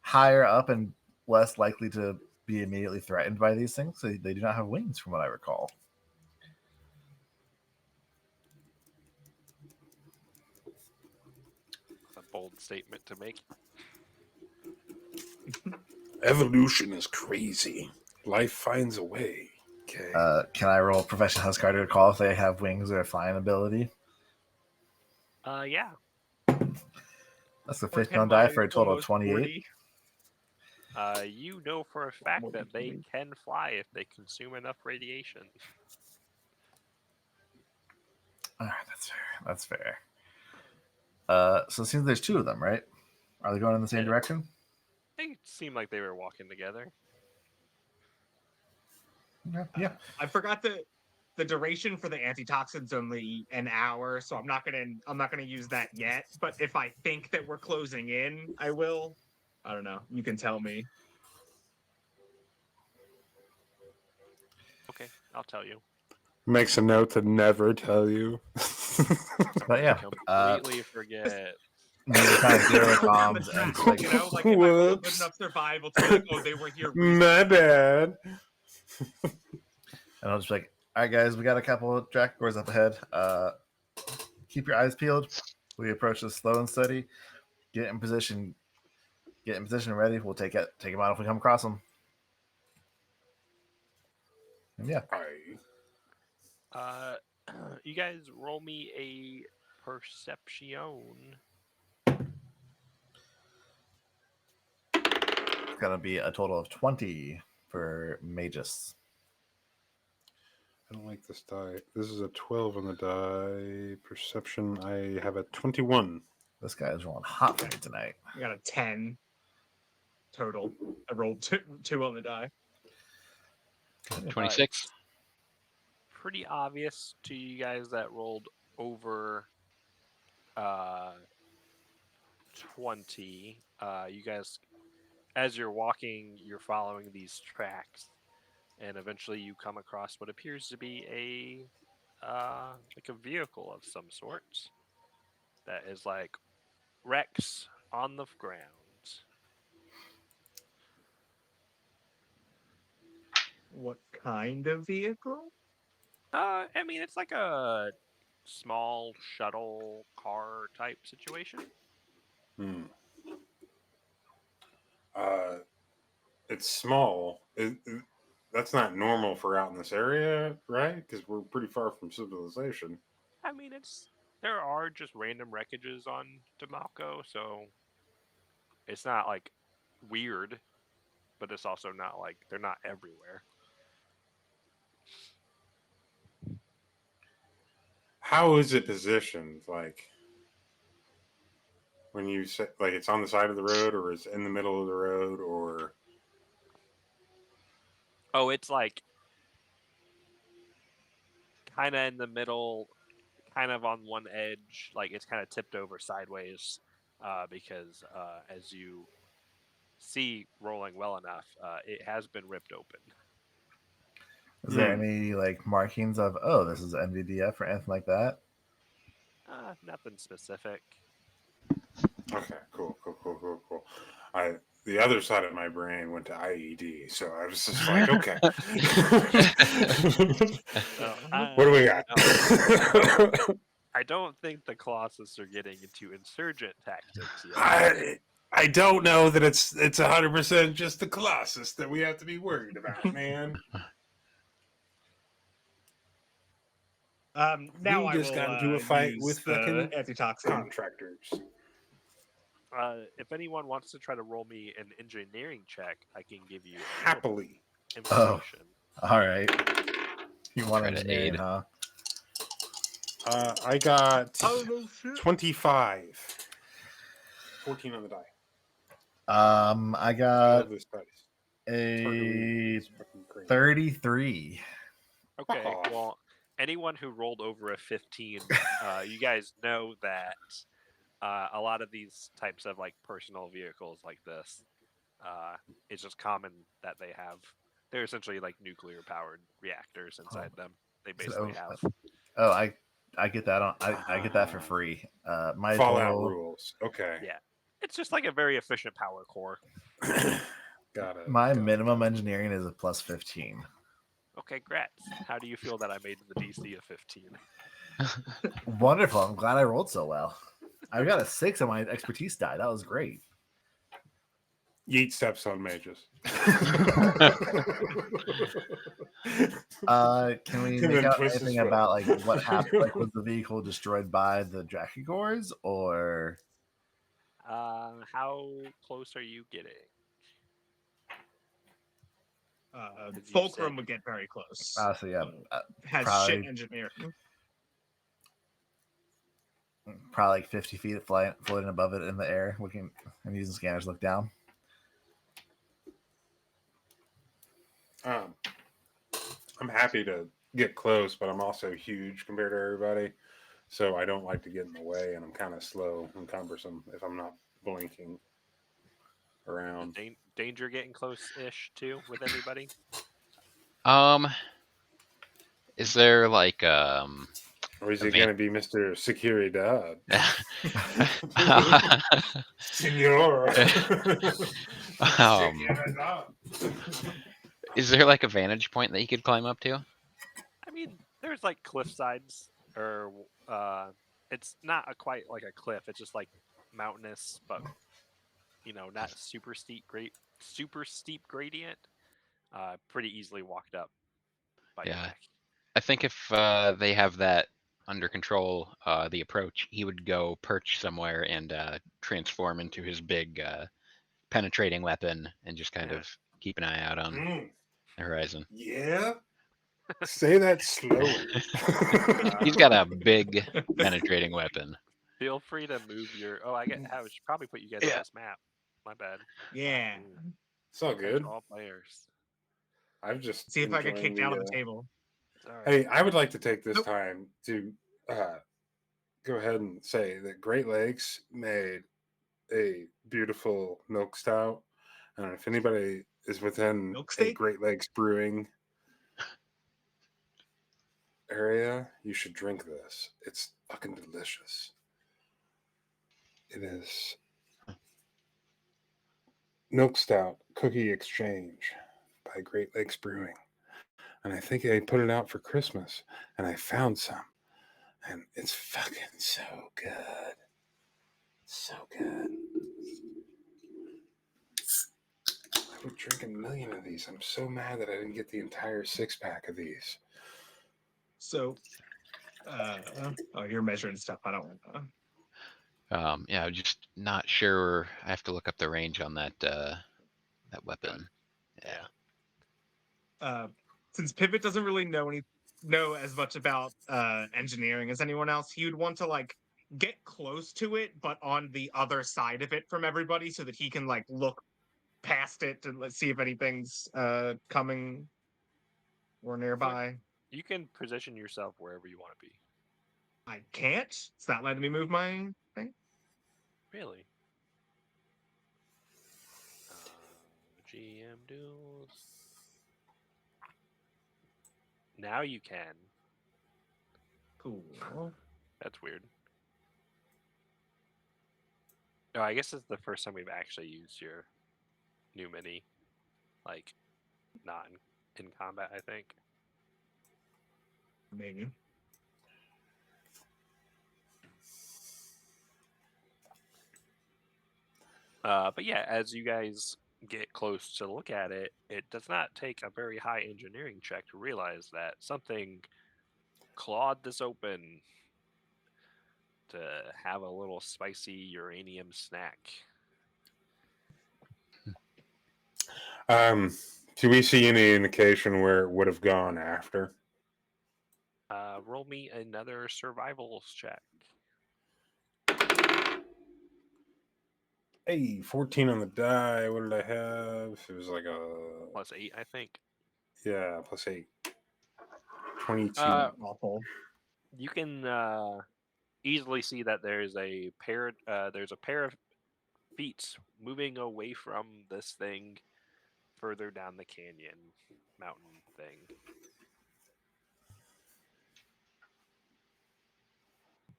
higher up and less likely to be immediately threatened by these things. So they do not have wings, from what I recall. It's a bold statement to make. Evolution is crazy. Life finds a way. Okay. Can I roll Professional Huscarder to call if they have wings or a flying ability? Yeah. That's a Or 50 10 on die by for a total of almost 28. 40. You know for a fact More that than they 20. can fly if they consume enough radiation. All right, that's fair. That's fair. So it seems there's two of them, right? Are they going in the same Yeah. direction? They seem like they were walking together. Yeah. I forgot the duration for the antitoxin's only an hour, so I'm not gonna use that yet. But if I think that we're closing in, I will. I don't know. You can tell me. Okay, I'll tell you. Makes a note to never tell you. But yeah, Completely forget. you just kind of zero On the bombs and track, just like, you know, like if I roll a good Whoops. enough survival to be like, oh, they were here My recently. bad. and I'll just be like, all right, guys, we got a couple of Dracogors up ahead. Keep your eyes peeled. We approach this slow and steady. Get in position. Get in position and ready. We'll take them out if we come across them. And yeah, You guys roll me a perception. it's gonna be a total of 20 for Magus. I don't like this die. This is a 12 on the die. Perception, I have a 21. This guy is rolling hot for me tonight. I got a 10 total. I rolled two on the die. 26. Pretty obvious to you guys that rolled over 20. You guys, as you're walking, you're following these tracks, and eventually you come across what appears to be a vehicle of some sort that is like wrecks on the ground. What kind of vehicle? I mean, it's like a small shuttle car type situation. Hmm. It's small. That's not normal for out in this area, right? Because we're pretty far from civilization. I mean, there are just random wreckages on Demalco, so it's not like weird, but it's also not like they're not everywhere. How is it positioned? Like when you say, like it's on the side of the road, or it's in the middle of the road, or Oh, it's like kind of in the middle, kind of on one edge, like it's kind of tipped over sideways, because as you see rolling well enough, it has been ripped open. Is there any like markings of this is NVDF or anything like that? Nothing specific. okay, cool. The other side of my brain went to IED, so I was just like, okay. What do we got? I don't think the Colossus are getting into insurgent tactics yet. I don't know that it's 100% just the Colossus that we have to be worried about, man. Now We I just will got into a fight use with the fucking antitoxin. contractors. If anyone wants to try to roll me an engineering check, I can give you Happily. information. All right. You want Try to engineering, aid. huh? I got Oh no shit! 25. 14 on the die. I I got love this dice. a It's fucking crazy. 33. Okay, off. well, anyone who rolled over a 15, you guys know that a lot of these types of like personal vehicles like this, it's just common that they're essentially like nuclear powered reactors inside them. They basically have. Oh, I get that I get that for free. My Fallout total, rules. Okay. Yeah, it's just like a very efficient power core. Got it. my minimum engineering is a plus 15. Okay, grats. How do you feel that I made the DC of 15? Wonderful. I'm glad I rolled so well. I got a 6 on my expertise die. That was great. Yeet steps on mages. Can we And make then out twist his anything foot. about like what happened? Like, was the vehicle destroyed by the Dracogors, or How close are you getting? Did you Fulcrum say- would get very close. So yeah, Has probably- shit engineering. probably like 50 feet floating above it in the air, looking and using scanners to look down. I'm happy to get close, but I'm also huge compared to everybody. So I don't like to get in the way, and I'm kind of slow and cumbersome if I'm not blinking around. Danger getting close-ish too with everybody. Is there like Or is he Van- going to be Mr. Seguridad? um, Senor. is there like a vantage point that you could climb up to? I mean, there's like cliff sides, or it's not quite like a cliff. It's just like mountainous, but not super steep gradient. Pretty easily walked up by your Yeah. back. I think if they have that under control, the approach, he would go perch somewhere and transform into his big penetrating weapon and just kind Yeah. of keep an eye out on the horizon. Yeah? Say that slowly. He's got a big penetrating weapon. Feel free to move your. Oh, I should probably put you guys on Yeah. this map. My bad. Yeah. It's all Guys good. are all players. I've just See if I get enjoying kicked out of the table. It's all right. Hey, I would like to take this Nope. time to go ahead and say that Great Lakes made a beautiful milk stout. And if anybody is within Milk a steak? Great Lakes brewing area, you should drink this. It's fucking delicious. It is Milk Stout Cookie Exchange by Great Lakes Brewing. And I think they put it out for Christmas. And I found some. And it's fucking so good. So good. I would drink a million of these. I'm so mad that I didn't get the entire 6-pack of these. So, you're measuring stuff. I don't know. Yeah, I'm just not sure. I have to look up the range on that that weapon. Yeah. Since Pivot doesn't really know as much about engineering as anyone else, he would want to like get close to it, but on the other side of it from everybody, so that he can like look past it and let's see if anything's coming or nearby. You can position yourself wherever you want to be. I can't. It's not letting me move my thing. Really? GM duels. Now you can. Cool. That's weird. No, I guess it's the first time we've actually used your new mini, like, not in combat, I think. Maybe. But yeah, as you guys get close to look at it, it does not take a very high engineering check to realize that something clawed this open to have a little spicy uranium snack. Do we see any indication where it would have gone after? Roll me another survival check. Hey, 14 on the die. What did I have? It was like a +8, I think. yeah, +8. 22. Awful. You can easily see that there's a pair of feet moving away from this thing further down the canyon mountain thing.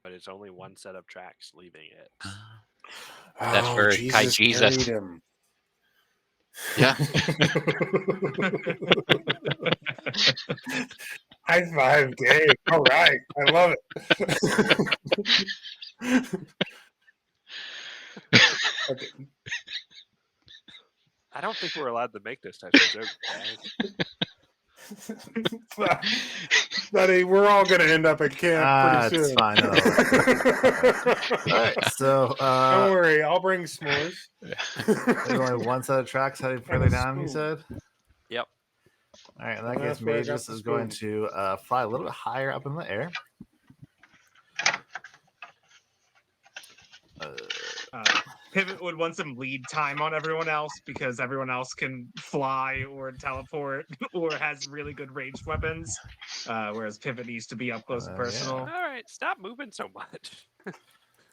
But it's only one set of tracks leaving it. That's where Kai Jesus- carried him. Yeah. High five, Dave. All right. I love it. Okay. I don't think we're allowed to make this type of joke, guys. Buddy, we're all gonna end up at camp pretty It's soon. fine. No. All right, so Don't worry, I'll bring s'mores. there's only one set of tracks heading And a further down. You spoon. said. Yep. All right, in that And case, that's where I got Magus the is going spoon. to fly a little bit higher up in the air. Pivot would want some lead time on everyone else because everyone else can fly or teleport or has really good ranged weapons, whereas Pivot needs to be up close and Yeah. personal. All right, stop moving so much.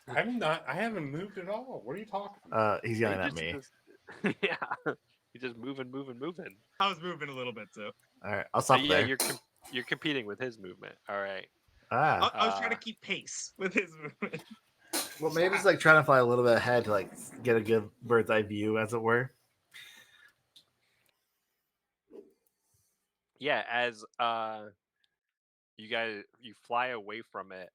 I haven't moved at all. What are you talking about? He's You yelling at just- me. just- yeah, you're just moving. I was moving a little bit too. All right, I'll So stop yeah, there. you're competing with his movement. All right. I was trying to keep pace with his movement. Well, maybe it's like trying to fly a little bit ahead to like get a good bird's eye view, as it were. Yeah, as you fly away from it.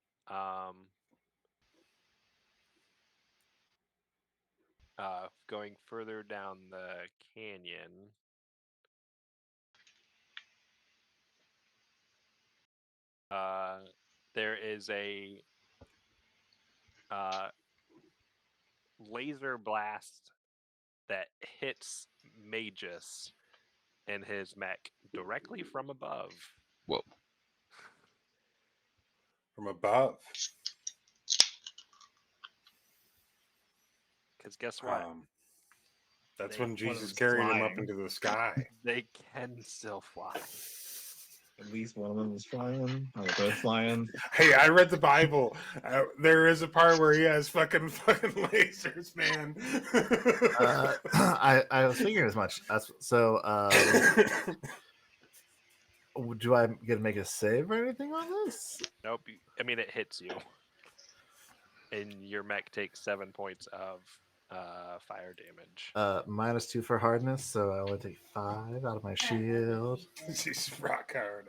Going further down the canyon. There is a laser blast that hits Magus and his mech directly from above. Whoa. From above. Because guess what? That's They- when Jesus was carried him up flying. into the sky. They can still fly. At least one of them was flying. Or both flying. Hey, I read the Bible. There is a part where he has fucking lasers, man. I was figuring as much. So, do I get to make a save or anything on this? Nope. I mean, it hits you. And your mech takes 7 points of fire damage. -2 for hardness, so I only take 5 out of my shield. He's rock hard.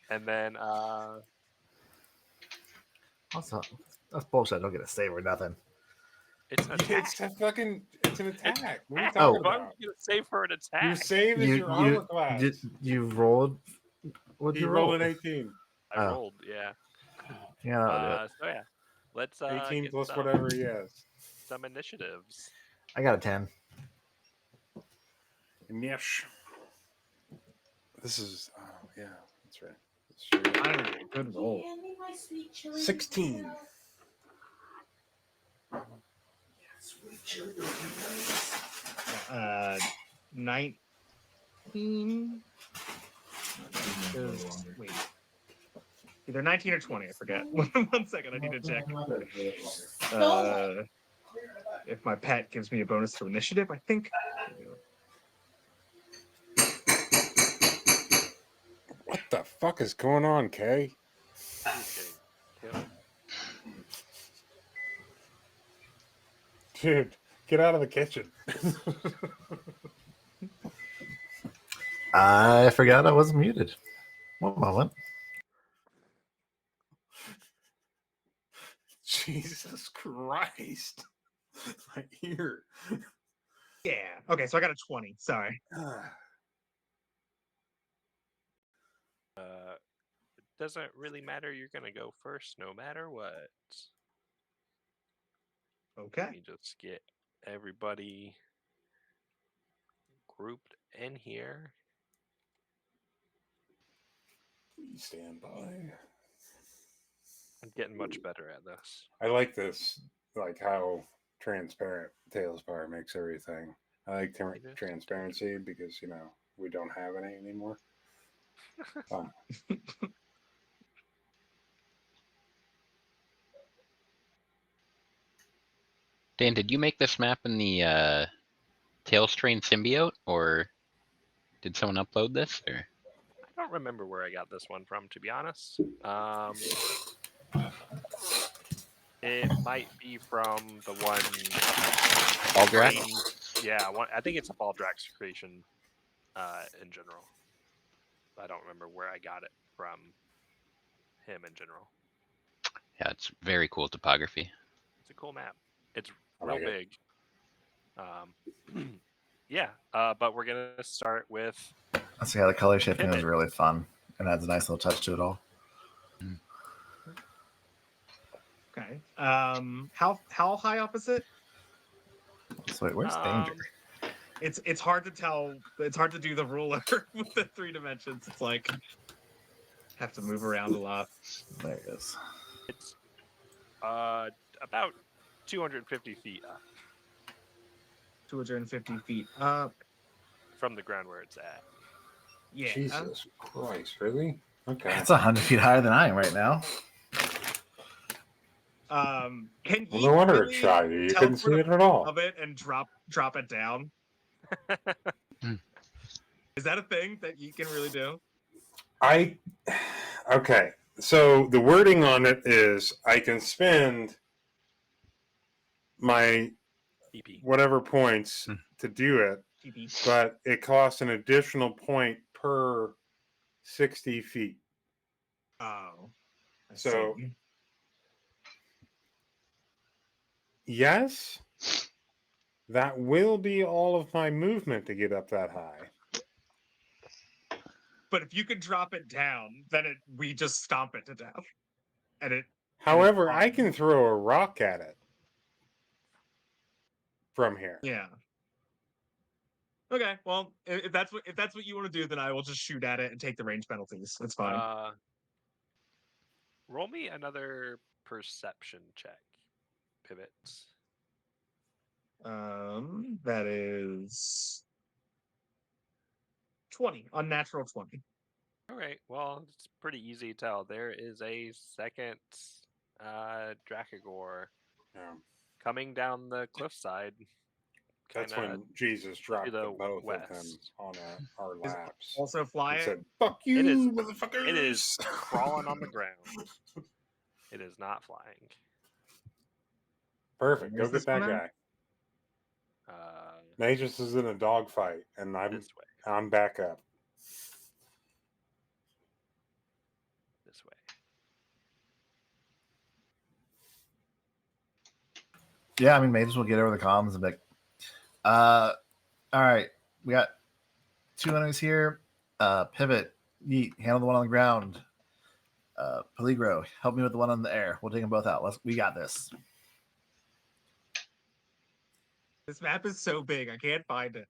And then Also, that's bullshit. I don't get a save or nothing. it's an attack. It's an attack. What are you Attack. talking Why about? would you save for an attack? Your save is your armor class. You rolled. What He you rolled roll? an 18. I Oh. rolled, yeah. Yeah, that'll do it. So yeah, let's 18 get plus some, whatever he has. some initiatives. I got a 10. Yes. This is, yeah, that's right. That's true. I don't know. Good roll. 16. Uh, 19. Wait. Either 19 or 20. I forget. 1 second. I need to check. If my pet gives me a bonus to initiative, I think. What the fuck is going on, Kay? He's getting killed. Dude, get out of the kitchen. I forgot I was muted. One moment. Jesus Christ. My ear. Yeah. Okay, so I got a 20. Sorry. It doesn't really matter. You're gonna go first, no matter what. Okay. Let me just get everybody grouped in here. Please stand by. I'm getting much better at this. I like this, like how transparent Tailspire makes everything. I like transparency because, you know, we don't have any anymore. Dan, did you make this map in the Tailstrain symbiote, or did someone upload this? Or I don't remember where I got this one from, to be honest. It might be from the one. Baldrax? Yeah, I think it's a Baldrax creation in general. I don't remember where I got it from him in general. Yeah, it's very cool topography. It's a cool map. It's I real like it. big. Yeah, but we're gonna start with So yeah, the color shifting was Pivot. really fun and adds a nice little touch to it all. Okay. How high up is it? So wait, where's Danger? It's hard to tell. It's hard to do the ruler with the 3 dimensions. It's like have to move around a lot. There it is. it's about 250 feet up 250 feet up. from the ground where it's at. Yeah. Jesus Christ, really? Okay. It's 100 feet higher than I am right now. Can Well, he no wonder really it's shy. You couldn't teleport see it at all. of it and drop it down? Is that a thing that you can really do? Okay. So the wording on it is I can spend my EP. whatever points to do it, TP. but it costs an additional point per 60 feet. Oh. I So- see. Yes, that will be all of my movement to get up that high. But if you could drop it down, then we just stomp it to death. And it However, I fine. can throw a rock at it from here. yeah. Okay, well, if that's what you want to do, then I will just shoot at it and take the range penalties. That's fine. Roll me another perception check. Pivots. That is 20, unnatural 20. All right. Well, it's pretty easy to tell. There is a second Drakagor Yeah. coming down the cliffside. That's kinda when Jesus dropped the the both of them west. on our Is laps. Also and flying. said, "Fuck you, It is- motherfuckers!" It is crawling on the ground. It is not flying. Perfect. Go Where's get this that one guy. at? Magus is in a dogfight, and This way. I'm back up. This way. Yeah, I mean, Mages will get over the comms and be like, all right, we got 2 enemies here. Pivot, Yeet, handle the one on the ground. Peligro, help me with the one on the air. We'll take them both out. We got this. This map is so big, I can't find it.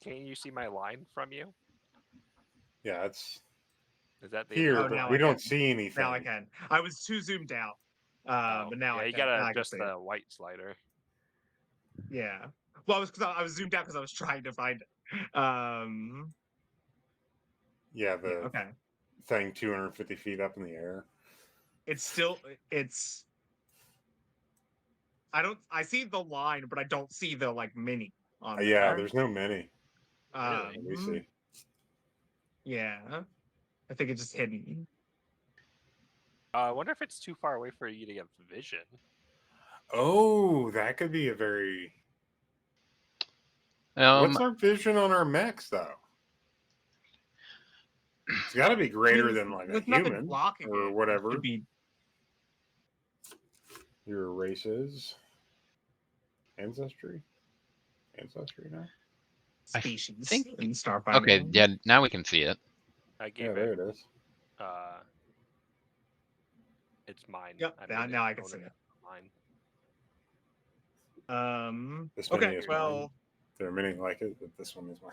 Can you see my line from you? Yeah, it's Is that the here, Oh, but now we I don't can. see anything. Now I can. I was too zoomed out. Oh, But now yeah, I you can. Now gotta I can adjust see the it. white slider. Yeah. Well, I was zoomed out because I was trying to find it. Yeah, the Okay. thing 250 feet up in the air. It's. I see the line, but I don't see the like mini on Yeah, there. there's no many. Really? We see. Yeah. I think it's just hidden. I wonder if it's too far away for you to get vision. Oh, that could be a very. Um, What's our vision on our mechs, though? It's got to be greater than like a There's nothing human blocking or it. whatever It should be your race is. Ancestry now. species think- in Starfinder. okay, yeah, now we can see it. I Yeah, gave there it. it is. It's mine. Yep. Now I can see it. Mine. This mini Okay. is Well. mine. There are many like it, but this one is mine.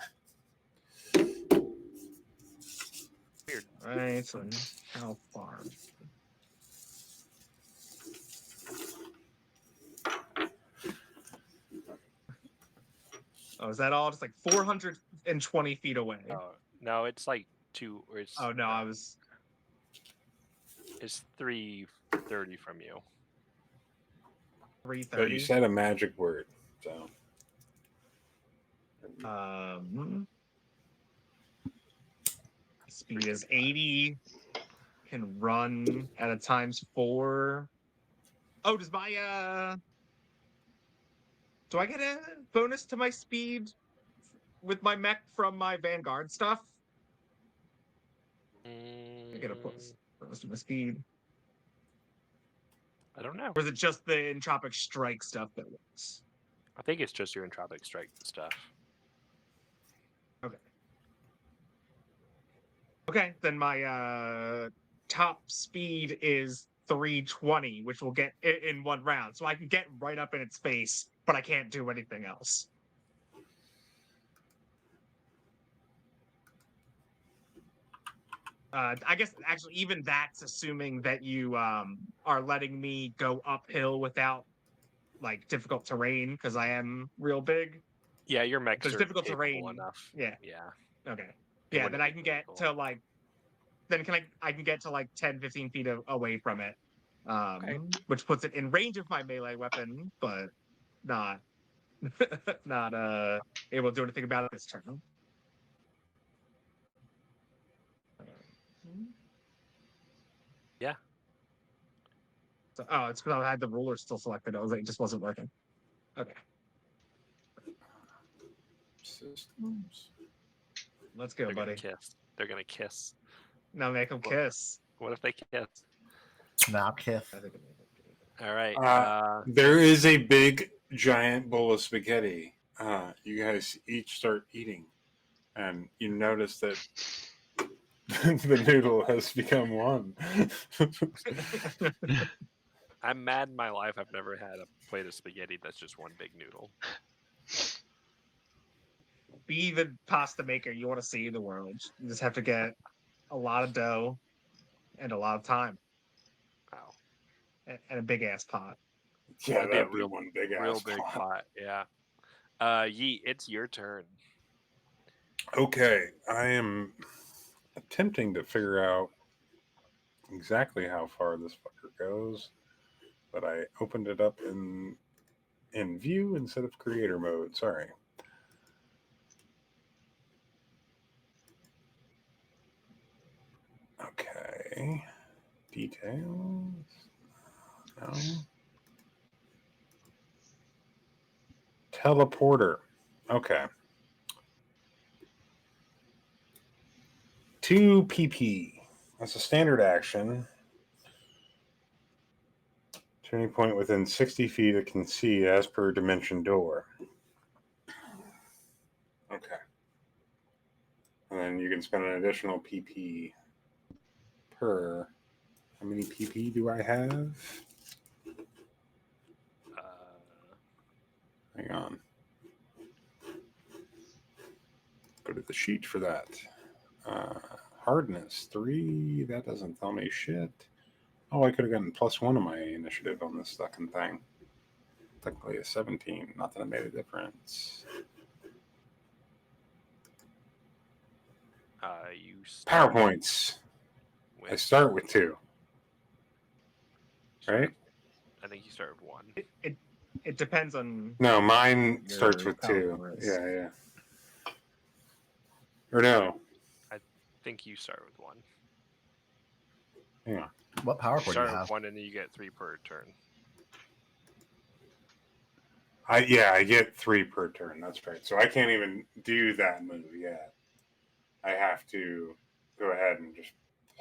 Weird. Right. So how far? Oh, is that all? Just like 420 feet away. Oh no, it's like two. Or it's, Oh no, I was. It's 330 from you. But 330. you said a magic word, so. Speed is 80. Can run at a ×4. Oh, does my do I get a bonus to my speed with my mech from my Vanguard stuff? I get a bonus to my speed. I don't know. Or is it just the entropic strike stuff that works? I think it's just your entropic strike stuff. Okay, then my top speed is 320, which will get in one round. So I can get right up in its face, but I can't do anything else. I guess actually even that's assuming that you are letting me go uphill without like difficult terrain because I am real big. Yeah, your mechs There's are difficult capable terrain. enough. Yeah. Yeah. Okay. It Yeah, wouldn't then I be can get difficult. to like then I can get to like 10, 15 feet away from it. Okay. Which puts it in range of my melee weapon, but not not able to do anything about it this turn. Yeah. So, oh, it's because I had the ruler still selected. I was like, it just wasn't working. Okay, Systems. let's go, They're buddy. gonna kiss. They're gonna kiss. Now make them What- kiss. What if they kiss? Now, Kith. I think All right. There is a big giant bowl of spaghetti. You guys each start eating, and you notice that the noodle has become one. I'm mad in my life. I've never had a plate of spaghetti that's just one big noodle. be the pasta maker you want to see in the world. You just have to get a lot of dough and a lot of time Wow. and a big ass pot. Yeah, That'd be a that'd be real- one big Real ass big pot. pot. Yeah. Yeet, it's your turn. Okay, I am attempting to figure out exactly how far this fucker goes, but I opened it up in view instead of creator mode. Sorry. Okay. Details. No. Teleporter. Okay. 2 PP. That's a standard action. To any point within 60 feet it can see as per dimension door. Okay. And then you can spend an additional PP per. How many PP do I have? Hang on. Go to the sheet for that. Hardness 3. That doesn't tell me shit. Oh, I could have gotten +1 on my initiative on this fucking thing. Technically a 17. Not that it made a difference. You start PowerPoints. with, I start with 2. Right? I think you start with 1. It depends on No, mine Your starts with 2. PowerPoints. Yeah. Or no. I think you start with 1. Hang on. What power You cord do you start with have? 1 and then you get 3 per turn. I get 3 per turn. That's right. So I can't even do that move yet. I have to go ahead and just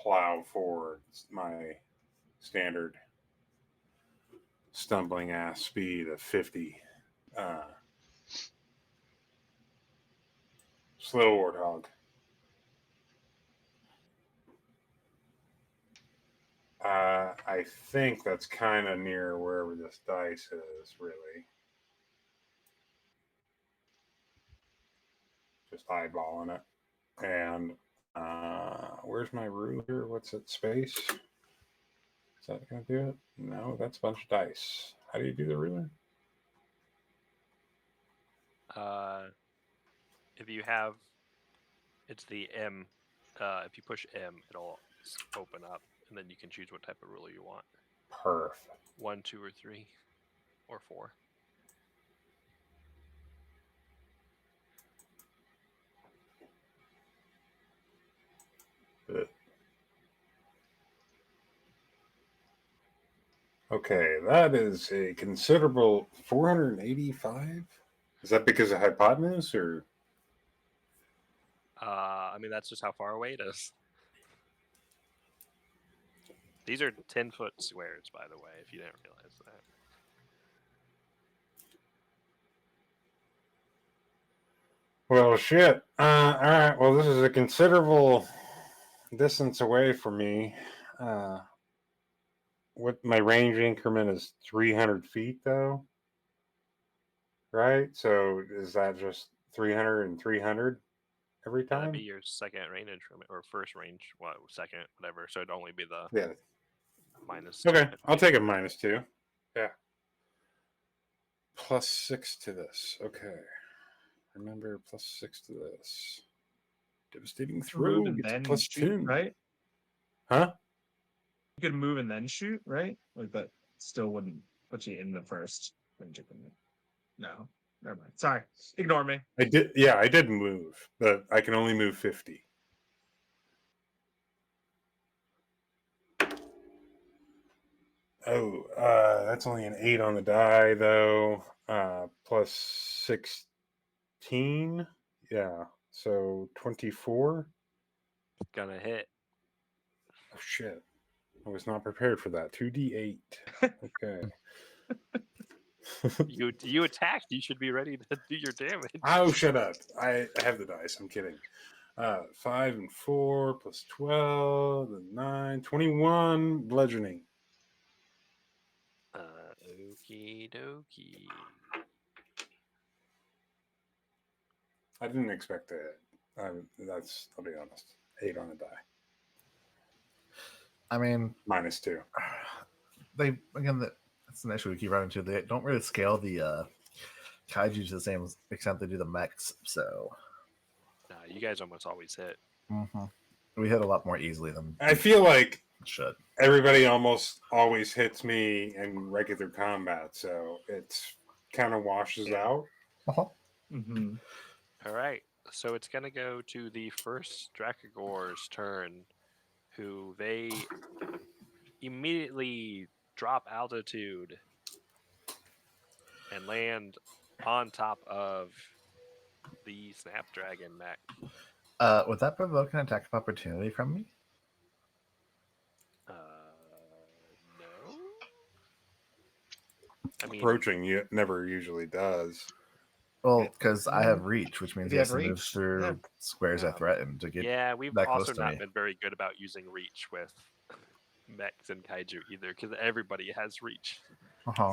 plow forward my standard stumbling ass speed of 50. Slow warthog. I think that's kind of near wherever this dice is, really. Just eyeballing it. And where's my ruler? What's it? Space? Is that going to do it? No, that's a bunch of dice. How do you do the ruler? If you have, it's the M. If you push M, it'll open up, and then you can choose what type of ruler you want. Perfect. 1, 2, or 3, or 4. Good. Okay, that is a considerable 485. Is that because of hypotenuse or? I mean, that's just how far away it is. These are 10-foot squares, by the way, if you didn't realize that. Well, shit. All right. Well, this is a considerable distance away from me. What my range increment is 300 feet, though. Right? So is that just 300 and 300 every That'd time? be your second range increment or first range, what second, whatever. So it'd only be the Yeah. minus. Okay. 2. I'll take a -2. Yeah. +6 to this. Okay. Remember, +6 to this. Devastating Move throw and gets a then shoot, +2. right? Huh? You could move and then shoot, right? Like that still wouldn't put you in the first range increment. No, never mind. Sorry, ignore me. I did. Yeah, I did move, but I can only move 50. Oh, that's only an 8 on the die, though. +16. Yeah, so 24. Gonna hit. Oh shit! I was not prepared for that. 2d8. Okay. You attacked. You should be ready to do your damage. Oh, shut up! I have the dice. I'm kidding. 5 and 4 plus 12 and 9, 21 bludgeoning. Okie dokie. I didn't expect to hit. I'll be honest. 8 on a die. I mean, -2. they again that's an issue we keep running into. They don't really scale the kaiju to the same extent they do the mechs, so Nah, you guys almost always hit. we hit a lot more easily than I feel like it should. everybody almost always hits me in regular combat, so it's kind of washes Yeah. out. Mm-hmm. All right. So it's gonna go to the first Drakagor's turn, who they immediately drop altitude and land on top of the Snapdragon mech. Would that provoke an attack of opportunity from me? No. I mean, Approaching never usually does. Well, because I have reach, which means If he you has have to move reach, through yeah. squares I Yeah. threaten to get. yeah, we've that also close to not me. been very good about using reach with mechs and kaiju either, because everybody has reach.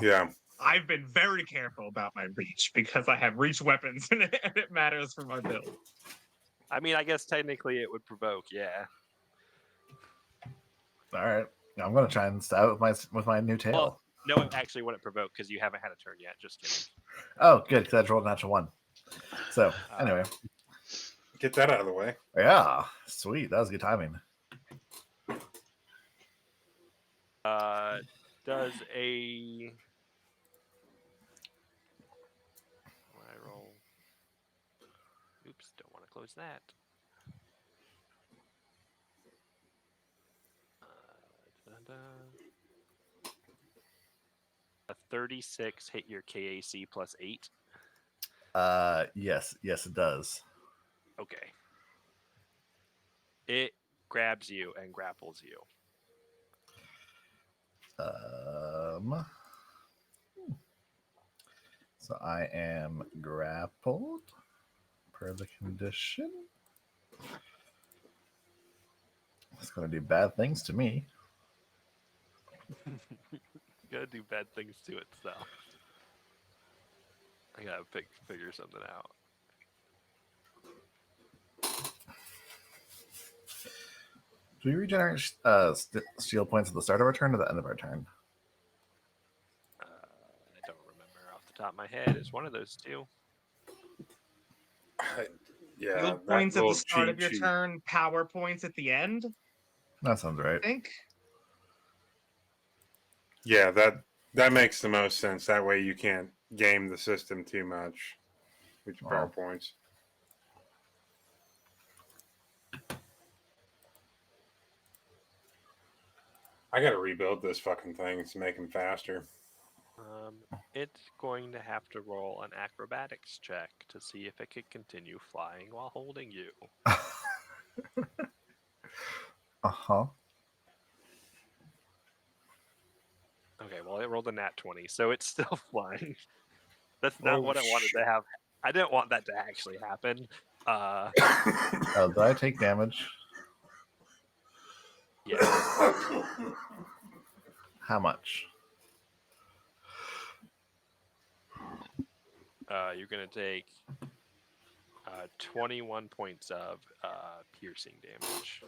Yeah. I've been very careful about my reach because I have reach weapons and it matters for my build. I mean, I guess technically it would provoke, yeah. All right, I'm gonna try and stab it with my new tail. Well, no, it actually wouldn't provoke because you haven't had a turn yet. Just kidding. Oh, good, because I rolled a natural 1. So anyway, Get that out of the way. yeah, sweet, that was good timing. Does a when I roll? Oops, don't want to close that. A 36 hit your KAC plus 8. Yes, it does. Okay. It grabs you and grapples you. So I am grappled per the condition. It's gonna do bad things to me. Gotta do bad things to itself. I gotta figure something out. Do we regenerate steel points at the start of our turn or the end of our turn? I don't remember off the top of my head. It's one of those two. Yeah. Field that points at the little start of cheat your sheet. turn, power points at the end, That sounds right. I think. Yeah, that makes the most sense. That way you can't game the system too much with your PowerPoints. I gotta rebuild this fucking thing to make him faster. It's going to have to roll an acrobatics check to see if it can continue flying while holding you. Uh-huh. Okay, well, it rolled a nat 20, so it's still flying. That's not Oh, what I wanted shit. to have I didn't want that to actually happen. Oh, did I take damage? Yeah. How much? You're gonna take 21 points of piercing damage.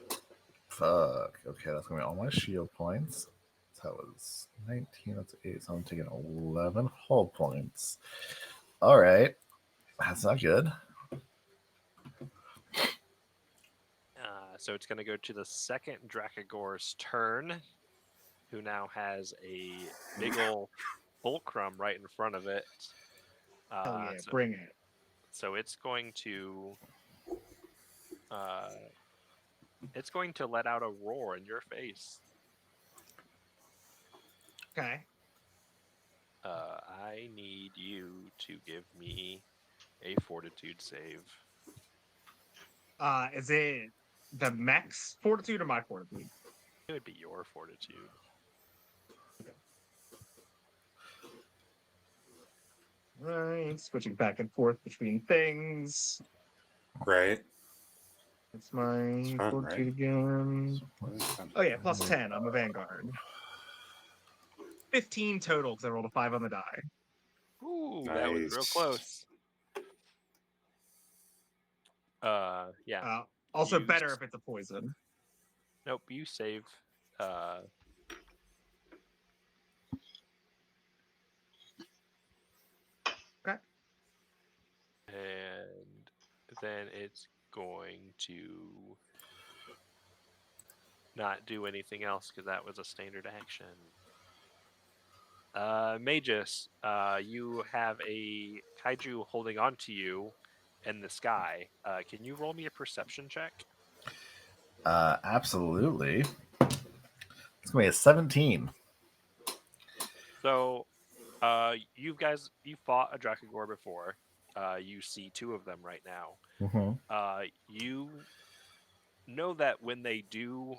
Fuck. Okay, that's gonna be all my shield points. So that was 19. That's 8. So I'm taking 11 hull points. All right, that's not good. So it's gonna go to the second Dracogor's turn, who now has a big ol' fulcrum right in front of it. Hell yeah, So, bring it. so it's going to let out a roar in your face. Okay. I need you to give me a fortitude save. Is it the mech's fortitude or my fortitude? It would be your fortitude. Right, switching back and forth between things. Right. It's my fun, fortitude right? again. Oh yeah, plus 10. I'm a vanguard. 15 total because I rolled a 5 on the die. Ooh, that was real Nice. close. Yeah. Also You better if it's a poison. Nope, you save. Okay. And then it's going to not do anything else because that was a standard action. Magus, you have a kaiju holding on to you in the sky. Can you roll me a perception check? Absolutely. It's gonna be a 17. So, you fought a Dracogor before. You see two of them right now. Mm-hmm. You know that when they do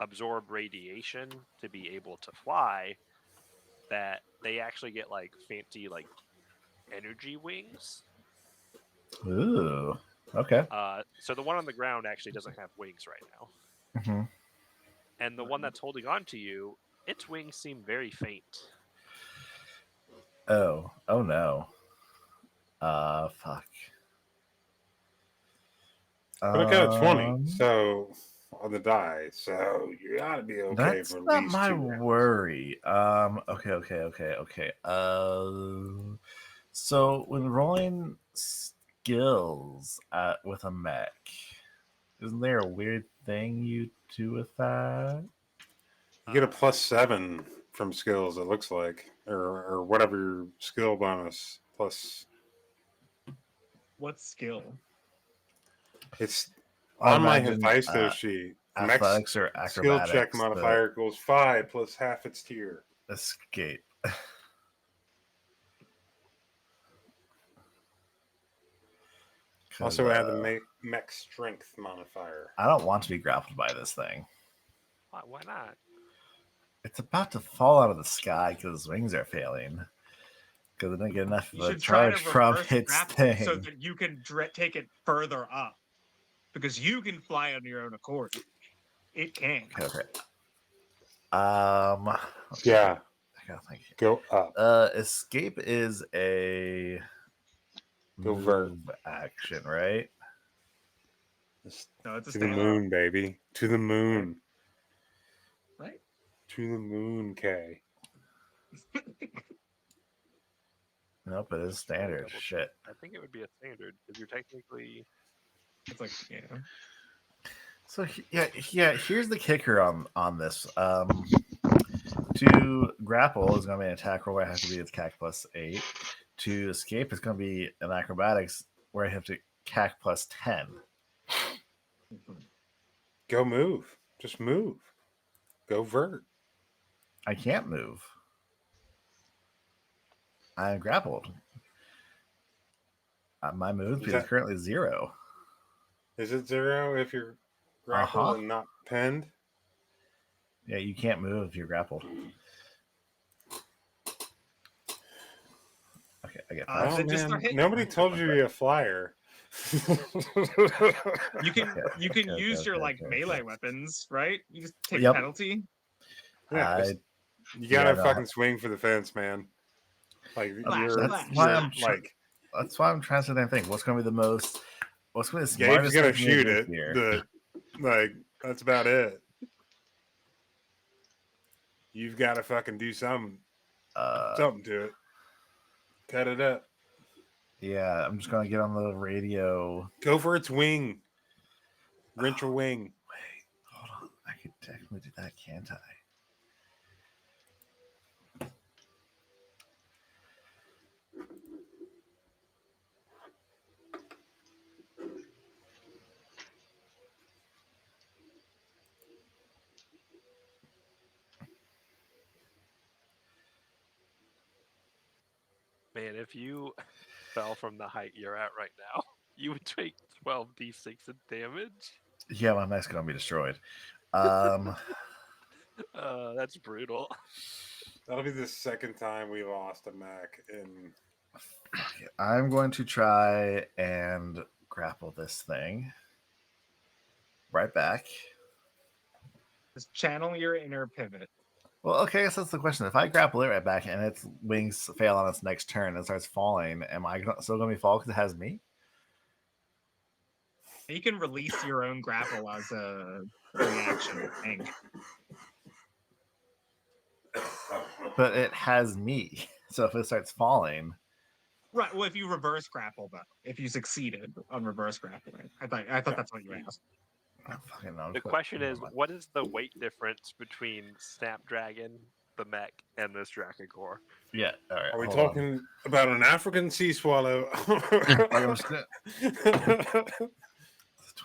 absorb radiation to be able to fly, that they actually get like fancy like energy wings. Ooh. Okay. So the one on the ground actually doesn't have wings right now, Mm-hmm. and the one that's holding on to you, its wings seem very faint. Oh. Oh no. Fuck. But I got a 20, so on the die, so you gotta be okay That's for at not least my 2 rounds. worry. Okay. So when rolling skills with a mech, isn't there a weird thing you do with that? You get a +7 from skills, it looks like, or whatever your skill bonus plus. What skill? It's I on my imagine Hephaestus sheet. The mech's athletics or skill check acrobatics. modifier equals 5 plus half its tier. Escape. Also add the mech strength modifier. I don't want to be grappled by this thing. Why not? It's about to fall out of the sky because its wings are failing. Because it didn't get enough You of a should try to charge from reverse its grapple thing. so that you can take it further up. Because you can fly on your own accord. It can. Okay. Yeah. I gotta think. Go up. Escape is a Go move action, right? No, it's a To the stand. moon, baby. To the moon. Right? To the moon, K. Nope, it is standard. Double Shit. I think it would be a standard because you're technically. It's like, yeah. So yeah. Here's the kicker on this. To grapple is going to be an attack roll where I have to be its CAC +8. To escape is going to be an acrobatics where I have to CAC +10. Go move. Just move. Go vert. I can't move. I'm grappled. My move speed is currently 0. Is it 0 if you're grappled and not pinned? Yeah, you can't move if you're grappled. Okay. I get Uh, 5. then just start hitting. Nobody told you to be a flyer. You can Okay, use your okay. melee weapons, right? You just take Yep. penalty. Yeah, I, you gotta yeah, no. fucking swing for the fence, man. Like Flash, you're, flash. That's why I'm trying to damn think. What's going to be the most? What's going to be the Gabe's smartest gonna thing for me to shoot do it, here? but like that's about it. You've got to fucking do something to it. Cut it up. Yeah, I'm just going to get on the radio. Go for its wing. Wrench your wing. Wait, hold on. I could technically do that, can't I? Man, if you fell from the height you're at right now, you would take 12d6 of damage. Yeah, my mech's going to be destroyed. That's brutal. That'll be the second time we lost a mech in. Fuck it. I'm going to try and grapple this thing. Right back. Just channel your inner pivot. Well, okay, so that's the question. If I grapple it right back and its wings fail on its next turn and starts falling, am I still going to be fall because it has me? You can release your own grapple as a reaction, I think. But it has me. So if it starts falling, Right. Well, if you reverse grapple, though, if you succeeded on reverse grappling, I thought that's what you asked. I don't fucking know. The question is, what is the weight difference between Snapdragon, the mech, and this Dragon Core? Yeah. All right. Are we hold talking about an African sea swallow? on.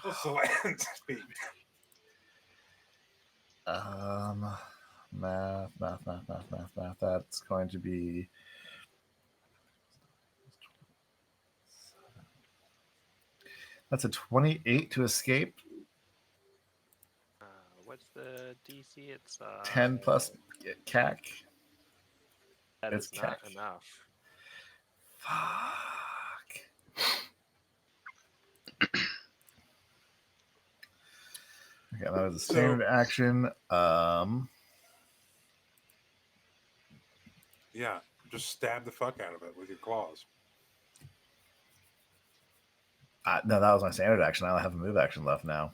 What's the land speed? Math. That's going to be. That's a 28 to escape. What's the DC? It's 10 plus CAC. That it's is not CAC. enough. Fuck. Okay, that was a standard action. Yeah, just stab the fuck out of it with your claws. No, that was my standard action. I only have a move action left now.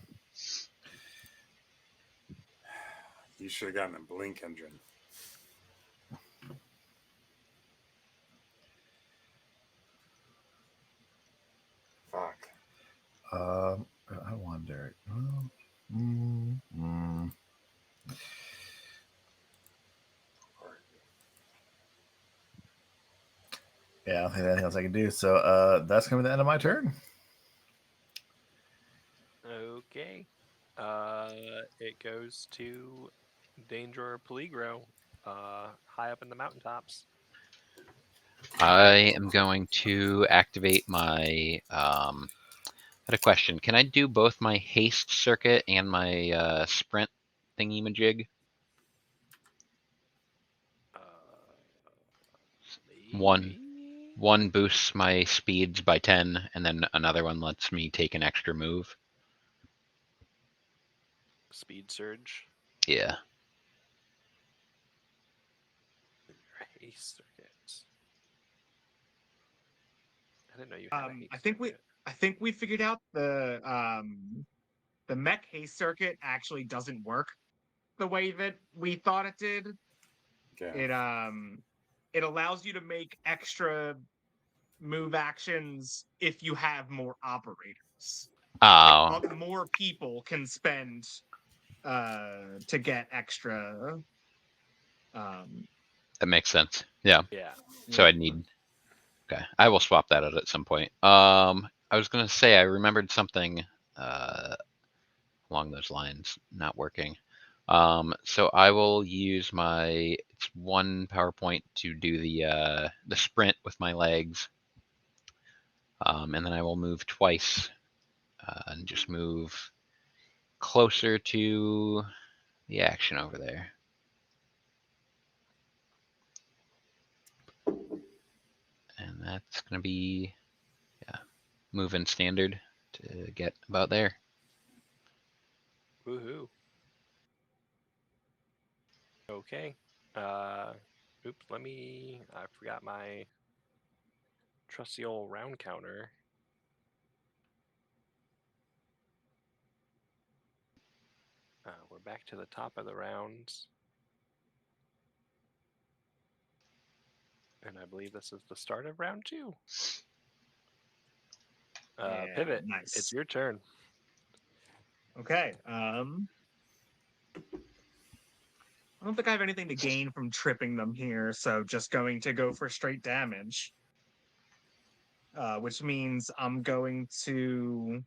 You should have gotten a blink engine. Fuck. I wonder. Yeah, I don't think anything else I can do. So that's going to be the end of my turn. Okay. It goes to Danger Peligro, high up in the mountaintops. I am going to activate my. I had a question. Can I do both my haste circuit and my sprint thingy-majig? One boosts my speeds by 10, and then another one lets me take an extra move. Speed surge. Yeah. Haste circuits. I didn't know you had a haste I think we figured out the mech haste circuit actually doesn't work the way that we thought it did. Yeah. It allows you to make extra move actions if you have more operators. Oh. Like, more people can spend to get extra. That makes sense. Yeah. Yeah. So I'd need. Okay, I will swap that out at some point. I was gonna say I remembered something along those lines not working. So I will use my one PowerPoint to do the sprint with my legs, and then I will move twice and just move closer to the action over there. And That's going to be, moving standard to get about there. Woohoo. Okay. Oops, I forgot my trusty old round counter. We're back to the top of the rounds. And I believe this is the start of round 2. Yeah, Pivot, nice. it's your turn. Okay. I don't think I have anything to gain from tripping them here, so just going to go for straight damage. Which means I'm going to.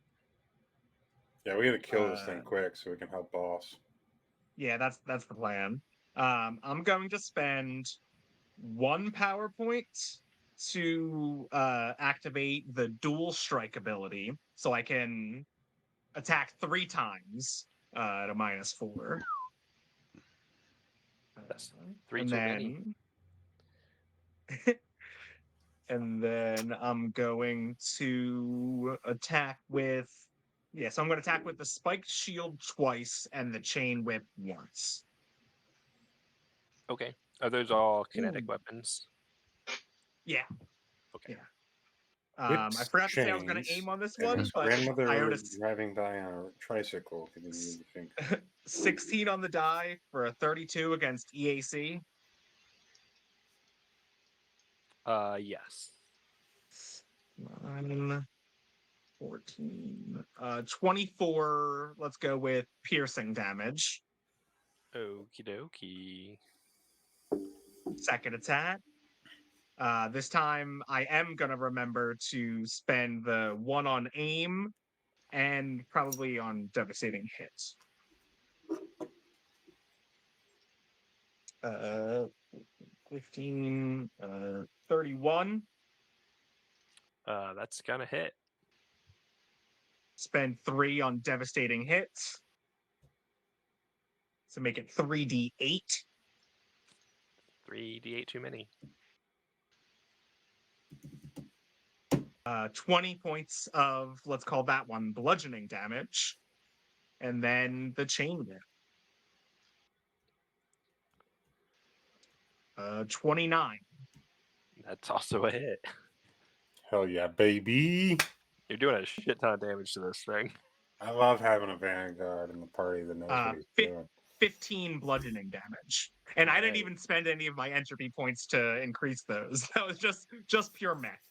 Yeah, we gotta kill this thing quick so we can help boss. Yeah, that's the plan. I'm going to spend 1 power point to activate the dual strike ability, so I can attack 3 times at a -4. That's 3 and too many. And then I'm going to attack with. Yeah, so I'm going to attack with the spiked shield twice and the chain whip once. Okay. Are those all kinetic Ooh. weapons? Yeah. Okay. Yeah. I Whips, forgot to say I was going to chains, aim on this and one, his but grandmother I was noticed driving by on a tricycle. Can you think? 16 on the die for a 32 against EAC. Yes. 9, 14, 24. Let's go with piercing damage. Okie dokie. Second attack. This time I am going to remember to spend the 1 on aim and probably on devastating hits. 15, 31. That's gonna hit. Spend 3 on devastating hits. So make it 3d8. 3d8 too many. 20 points of, let's call that one, bludgeoning damage. And then the chain whip. 29. That's also a hit. Hell yeah, baby! You're doing a shit ton of damage to this thing. I love having a vanguard in the party that knows what he's doing. 15 bludgeoning damage. And I didn't Right. even spend any of my entropy points to increase those. That was just pure mech.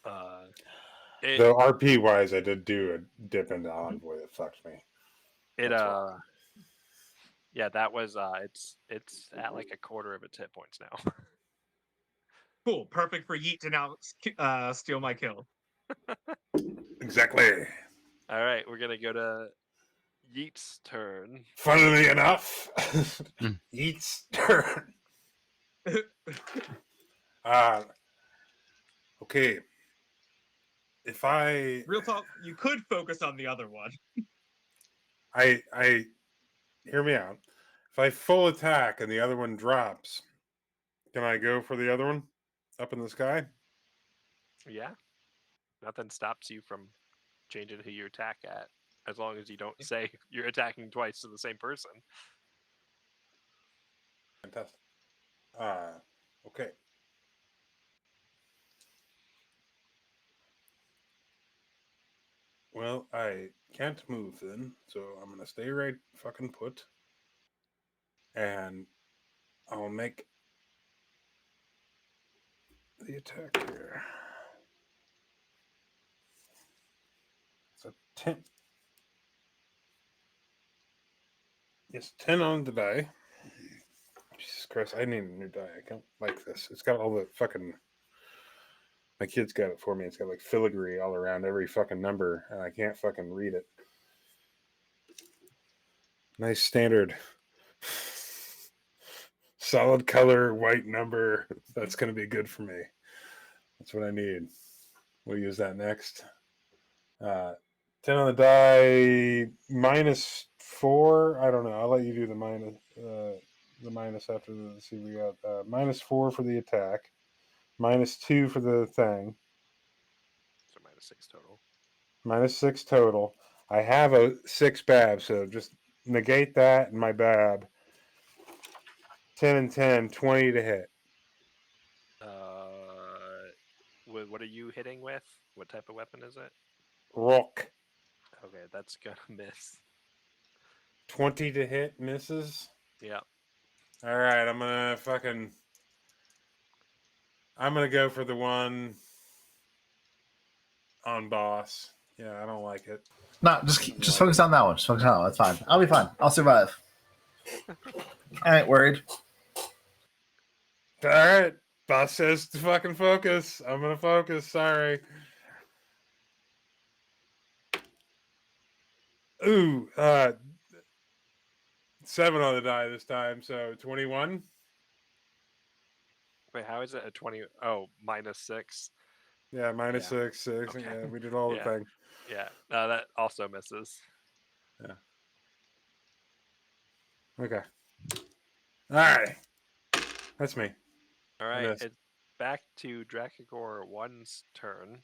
Though RP wise, I did do a dip into Envoy that fucked me. Yeah, that was it's at like a quarter of its hit points now. Cool. Perfect for Yeet to now steal my kill. Exactly. All right, we're gonna go to Yeet's turn. Funnily enough, Hmm. Yeet's turn. Okay. If I Real talk, you could focus on the other one. I hear me out. If I full attack and the other one drops, can I go for the other one up in the sky? Yeah. Nothing stops you from changing who you attack at, as long as you don't say you're attacking twice to the same person. Fantastic. Okay. Well, I can't move then, so I'm gonna stay right fucking put. And I'll make the attack here. It's a 10. Yes, 10 on the die. Jesus Christ, I need a new die. I can't like this. It's got all the fucking. My kid's got it for me. It's got like filigree all around every fucking number, and I can't fucking read it. Nice standard. Solid color, white number. That's going to be good for me. That's what I need. We'll use that next. 10 on the die, -4. I don't know. I'll let you do the minus after the. See, we got -4 for the attack, -2 for the thing. So -6 total. -6 total. I have a 6 bab, so just negate that and my bab. 10 and 10, 20 to hit. What are you hitting with? What type of weapon is it? Rock. Okay, that's gonna miss. 20 to hit misses. Yeah. All right, I'm gonna go for the one on boss. Yeah, I don't like it. No, just focus on that one. Just focus on that one. That's fine. I'll be fine. I'll survive. I ain't worried. All right, boss says to fucking focus. I'm gonna focus. Sorry. Ooh, 7 on the die this time, so 21. Wait, how is it a 20? Oh, -6. Yeah, minus Yeah. 6, 6. Okay. Yeah, we did all Yeah. the thing. Yeah. That also misses. Okay. All right. That's me. All I right. missed. It's back to Drakagor 1's turn.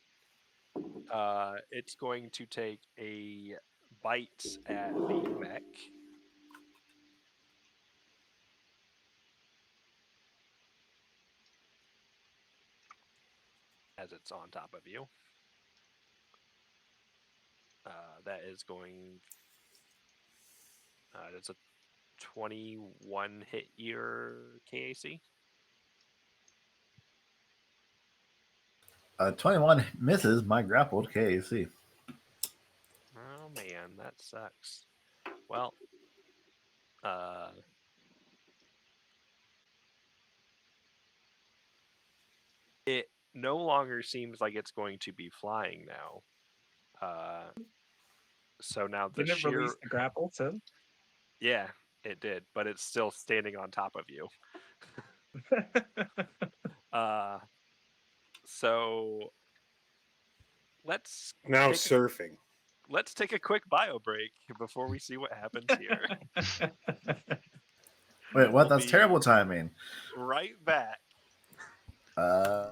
It's going to take a bite at the mech. As it's on top of you. That is going. It's a 21 hit your KAC. 21 misses my grappled KAC. Oh man, that sucks. Well, it no longer seems like it's going to be flying now. So now the Didn't it sheer release the grapple too? yeah, it did, but it's still standing on top of you. So let's Now take surfing. let's take a quick bio break before we see what happens here. Wait, what? We'll That's be terrible timing. right back. Uh,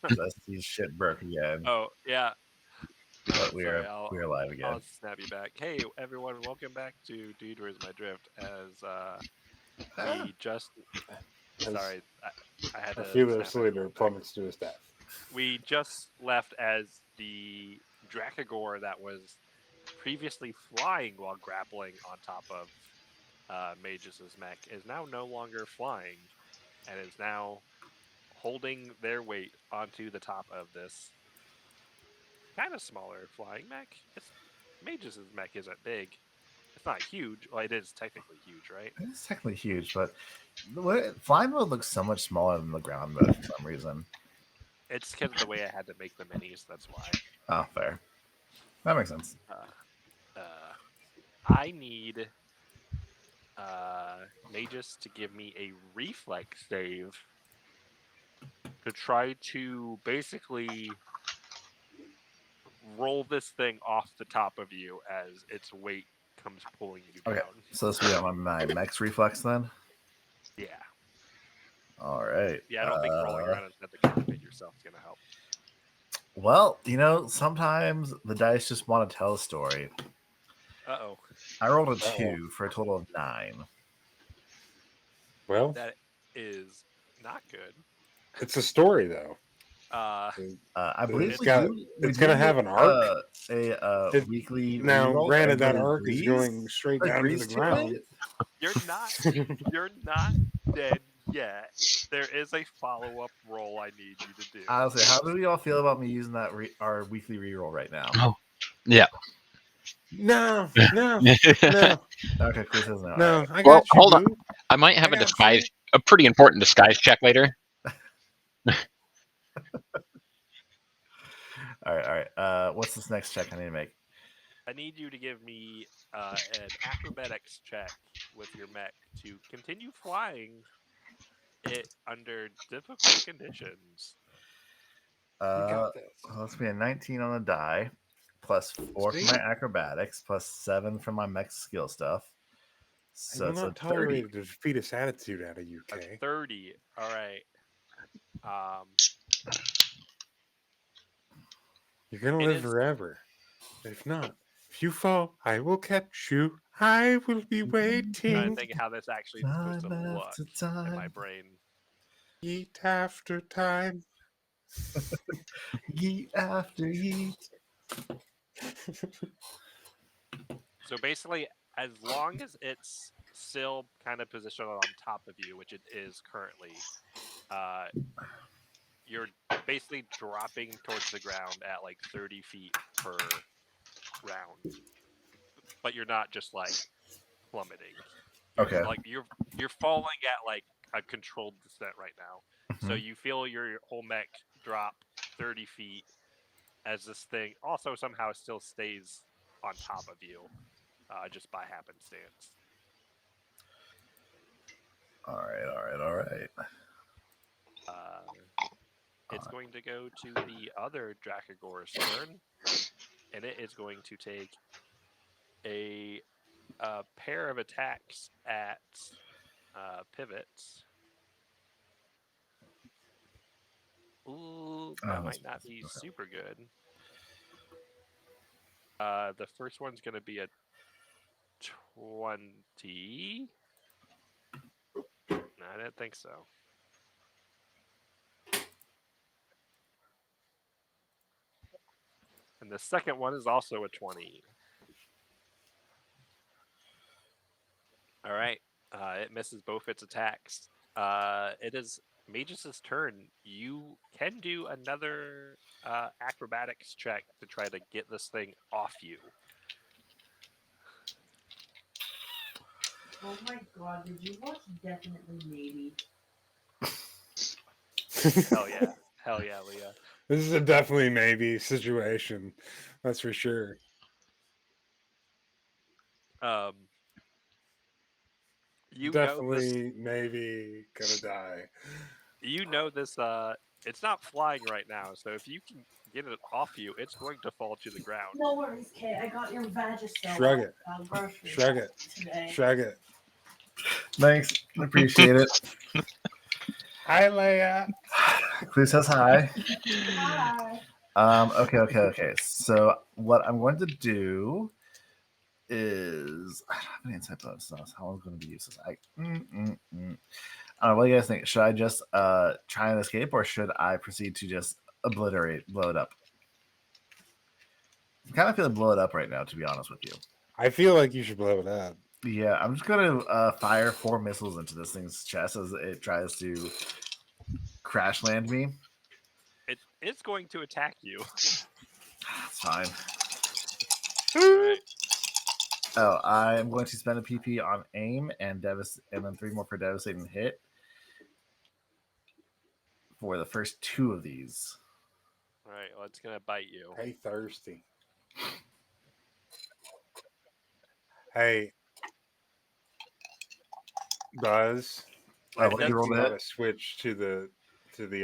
Dusty's shit broke again. Oh yeah. But Sorry, we're alive again. I'll snap you back. Hey everyone, welcome back to Dude Where's My Drift. As we just sorry, I had A to fearless snap leader everyone back. plummets to his death. We just left as the Dracogor that was previously flying while grappling on top of Magus' mech is now no longer flying and is now holding their weight onto the top of this kind of smaller flying mech. Magus' mech isn't big. It's not huge. Well, it is technically huge, right? It's technically huge, but flying mode looks so much smaller than the ground mode for some reason. It's because of the way I had to make the minis. That's why. Oh, fair. That makes sense. I need Magus to give me a reflex save to try to basically roll this thing off the top of you as its weight comes pulling you down. Okay, so this will be on my mech's reflex then? Yeah. All right. Yeah, I don't think rolling around at the cockpit yourself is going to help. Well, sometimes the dice just want to tell a story. Uh-oh. I rolled a 2 for a total of 9. Well, that is not good. It's a story, though. I believe it's going to have an arc. A weekly. Now, reroll granted, that and arc is going straight down to the ground. You're not dead yet. There is a follow-up roll I need you to do. Honestly, how do we all feel about me using that our weekly reroll right now? Oh, yeah. No. Okay, Chris says no. No, Right. I got Well, you, hold on. boo. I might have a pretty important disguise check later. All right. What's this next check I need to make? I need you to give me an acrobatics check with your mech to continue flying it under difficult conditions. Let's be a 19 on the die, plus 4 for my acrobatics, plus 7 for my mech skill stuff. So I will it's not a tolerate 30. a defeatist attitude out of you, Kay. A 30. All right. You're gonna live forever. If not, if you fall, I will catch you. I will be waiting. Trying to think how this actually is supposed to Time look after in my time. brain. Eat after time. Yeet after yeet. So basically, as long as it's still kind of positioned on top of you, which it is currently, you're basically dropping towards the ground at like 30 feet per round. But you're not just like plummeting. Okay. Like you're falling at like a controlled descent right now. So you feel your whole mech drop 30 feet as this thing also somehow still stays on top of you, just by happenstance. All right. It's going to go to the other Dracogor's turn, and it is going to take a pair of attacks at pivots. Ooh, that might not be super good. The first one's going to be a 20. No, I didn't think so. And the second one is also a 20. All right. It misses both its attacks. It is Magus' turn. You can do another acrobatics check to try to get this thing off you. Oh my god, did you watch Definitely Maybe? Hell yeah, Leah. This is a definitely maybe situation. That's for sure. You definitely maybe gonna die. You know this. It's not flying right now, so if you can get it off you, it's going to fall to the ground. No worries, Kay. I got your Vagisil. Shrug it. Shrug it. Today. Shrug it. Thanks. Appreciate it. Hi, Leia. Clue says hi. Hi. Okay. So what I'm going to do is I don't have an insight bonus, so how long is going to be useless? What do you guys think? Should I just try and escape, or should I proceed to just blow it up? I'm kind of feeling blow it up right now, to be honest with you. I feel like you should blow it up. Yeah, I'm just gonna fire 4 missiles into this thing's chest as it tries to crash land me. It's going to attack you. It's fine. Right. Oh, I'm going to spend a PP on aim and then 3 more for devastating hit for the first 2 of these. All right. Well, it's gonna bite you. Hey, thirsty. Hey, Buzz. Oh, It what did you does- roll You to gotta hit? switch to the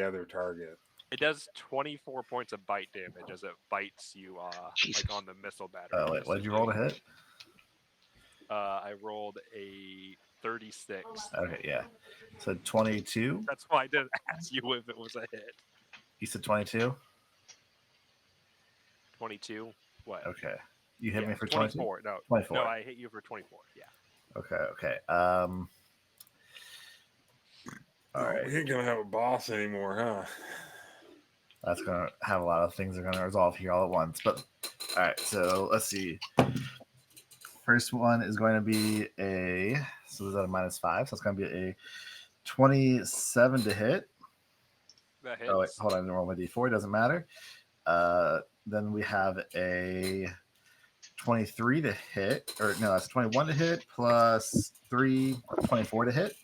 other target. It does 24 points of bite damage as it bites you, Jesus. like on the missile battery. Oh, wait, what did you roll to hit? I rolled a 36. Okay, yeah. So 22. That's why I didn't ask you if it was a hit. You said 22? 22. What? Okay. You hit Yeah, me for 22? 24. No, 24. no, I hit you for 24. Yeah. Okay. All right. We ain't gonna have a boss anymore, huh? That's going to have a lot of things that are going to resolve here all at once. But, all right. So, let's see. First one is going to be so is that a -5? So, it's going to be a 27 to hit. That hits. Oh, wait. Hold on. I didn't roll my D4. Doesn't matter. Then we have a 23 to hit. Or, no, that's 21 to hit plus 3, 24 to hit.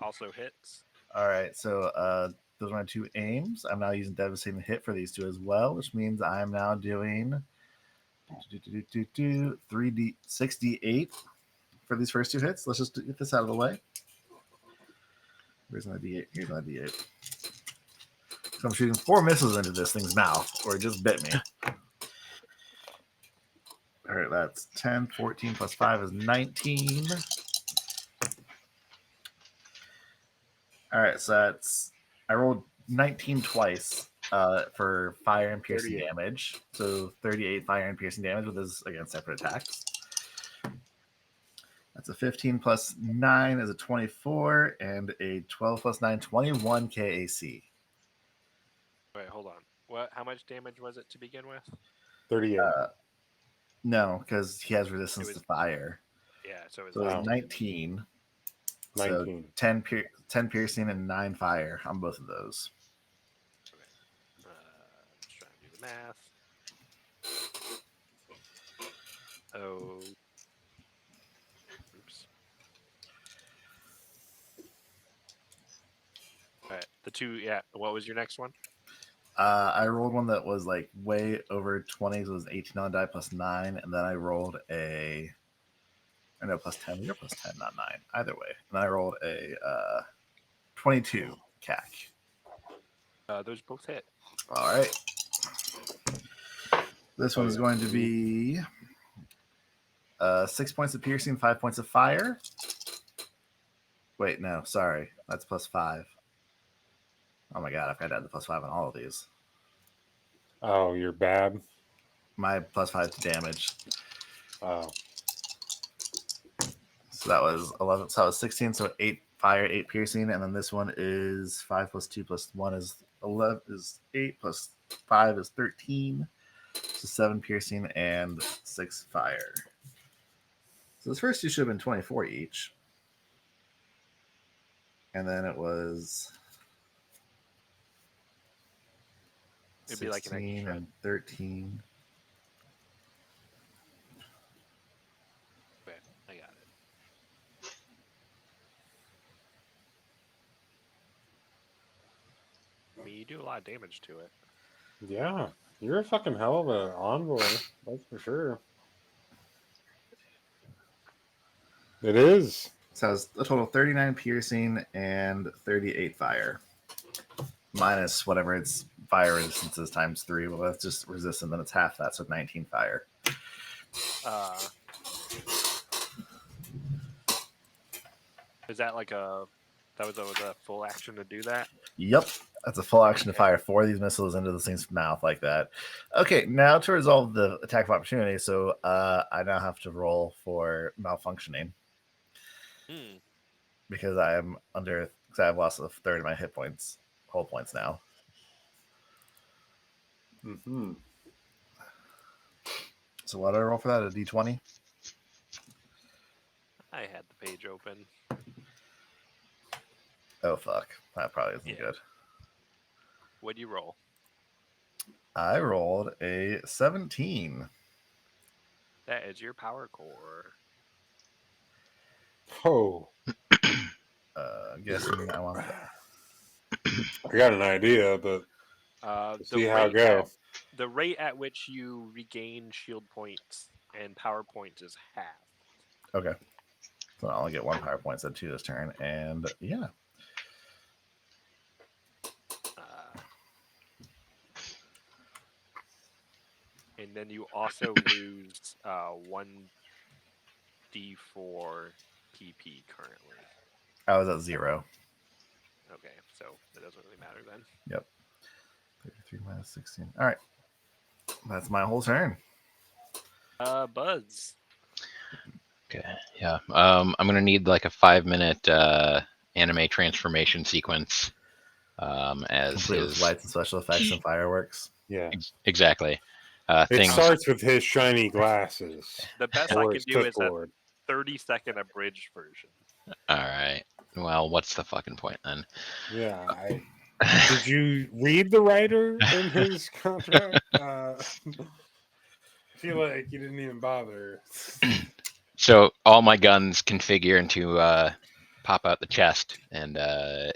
Also hits. All right, so those are my 2 aims. I'm now using devastating hit for these 2 as well, which means I'm now doing 6d8 for these first 2 hits. Let's just get this out of the way. Where's my d8? Here's my d8. So I'm shooting 4 missiles into this thing's mouth, or it just bit me. All right, that's 10, 14 plus 5 is 19. All right, so I rolled 19 twice for fire and piercing 38. damage. So 38 fire and piercing damage with his, again, separate attacks. That's a 15 plus 9 is a 24, and a 12 plus 9, 21 KAC. Wait, hold on. What? How much damage was it to begin with? 38. No, because he has resistance It was- to fire. Yeah, so it So was it's 19. 19. So 10 piercing and 9 fire on both of those. Just trying to do the math. Oh. Oops. All right. The 2. Yeah. What was your next one? I rolled one that was like way over 20s. It was 18 on die plus 9, and then I rolled plus 10. You're plus 10, not 9. Either way, and I rolled a 22 CAC. Those both hit. All right. This one is going to be 6 points of piercing, 5 points of fire. Wait, no, sorry, that's plus 5. Oh my god, I've got to add the plus 5 on all of these. Oh, you're bad. My plus 5 to damage. Oh. So that was 11. So that was 16. So 8 fire, 8 piercing, and then this one is 5 plus 2 plus 1 is 11. Is 8 plus 5 is 13. So 7 piercing and 6 fire. So this first 2 should have been 24 each, and then it was. It'd be like an 16 extra. and 13. Okay, I got it. I mean, you do a lot of damage to it. Yeah. You're a fucking hell of an envoy. That's for sure. It is. So it's a total of 39 piercing and 38 fire. Minus whatever its fire resistance is times 3. Well, that's just resistant, then it's half that, so 19 fire. Is that like a That was a full action to do that. Yep. That's a full action to fire 4 of these missiles into the thing's mouth like that. Okay, now to resolve the attack of opportunity, so I now have to roll for malfunctioning Hmm. because I've lost a third of my hit points, whole points now. Mm-hmm. So what do I roll for that? A D20? I had the page open. Oh fuck, that probably isn't Yeah. good. What'd you roll? I rolled a 17. That is your power core. Oh, I'm guessing I want that. I got an idea, but The see how it rate go. the rate at which you regain shield points and power points is half. Okay. So I'll only get 1 power point instead of 2 this turn, and yeah. And then you also lose 1d4 PP currently. I was at 0. Okay, so it doesn't really matter then. Yep. 33 minus 16. All right. That's my whole turn. Buzz. Okay, yeah. I'm gonna need like a 5-minute anime transformation sequence. As Complete with his lights and special effects and fireworks. Yeah. exactly It things. starts with his shiny glasses. The best I Or can his do is a clipboard. 30-second abridged version. All right. Well, what's the fucking point then? Yeah. Did you read the writer in his contract? I feel like you didn't even bother. So all my guns configure into pop out the chest, and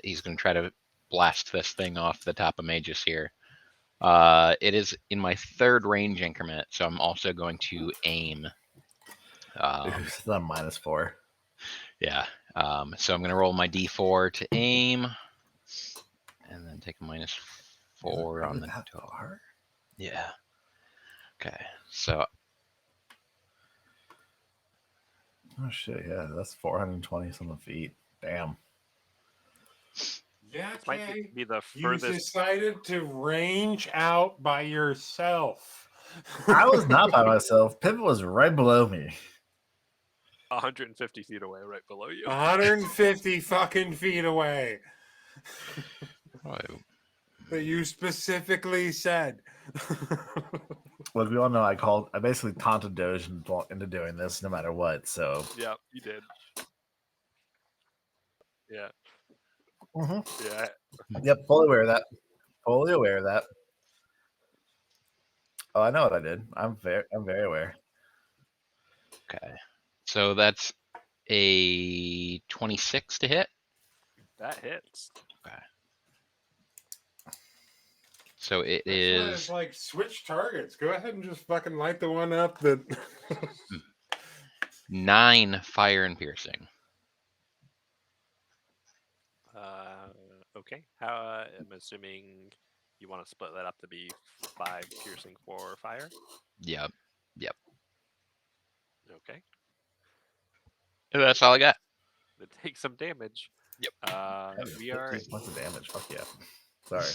he's going to try to blast this thing off the top of Magus here. It is in my 3rd range increment, so I'm also going to aim. It's on -4. Yeah. So I'm going to roll my D4 to aim, and then take a -4 on the that total. far? Yeah. Okay. So Oh shit! Yeah, that's 420 something feet. Damn. Yeah, This might be the you furthest. decided to range out by yourself. I was not by myself. Pivot was right below me. 150 feet away, right below you. 150 fucking feet away. oh, That you specifically said. Look, we all know I basically taunted Doge into doing this no matter what. So Yeah, you did. Yeah. Mhm. Yeah. Yep, fully aware of that. Fully aware of that. Oh, I know what I did. I'm very aware. okay. So that's a 26 to hit. That hits. Okay. So it That's why is it's like switch targets. Go ahead and just fucking light the one up that 9 fire and piercing. Okay. How? I'm assuming you want to split that up to be 5 piercing, 4 fire. Yep. Okay. And that's all I got. It takes some damage. Yep. We are 15 points of damage. Fuck yeah. Sorry.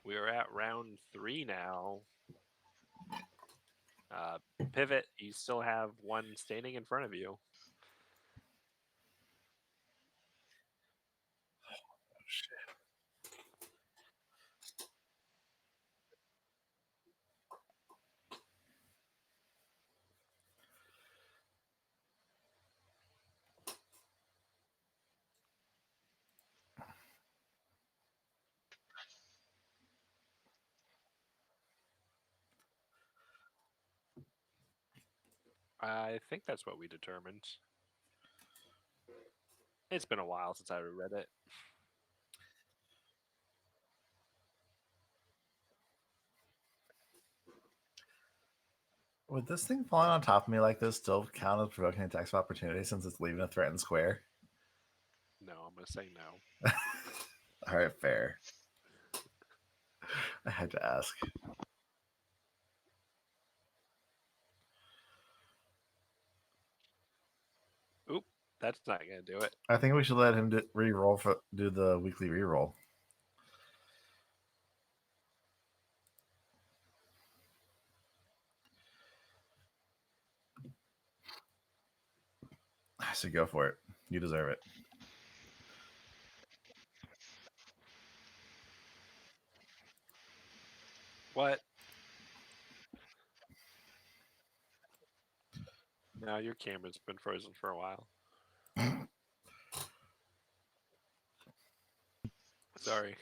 we are at round 3 now. Pivot. You still have one standing in front of you. I think that's what we determined. It's been a while since I read it. Would this thing falling on top of me like this still count as provoking attacks of opportunity since it's leaving a threatened square? No, I'm gonna say no. All right, fair. I had to ask. Oop. That's not gonna do it. I think we should let him do the weekly reroll. So go for it. You deserve it. What? No, your camera's been frozen for a while. Sorry.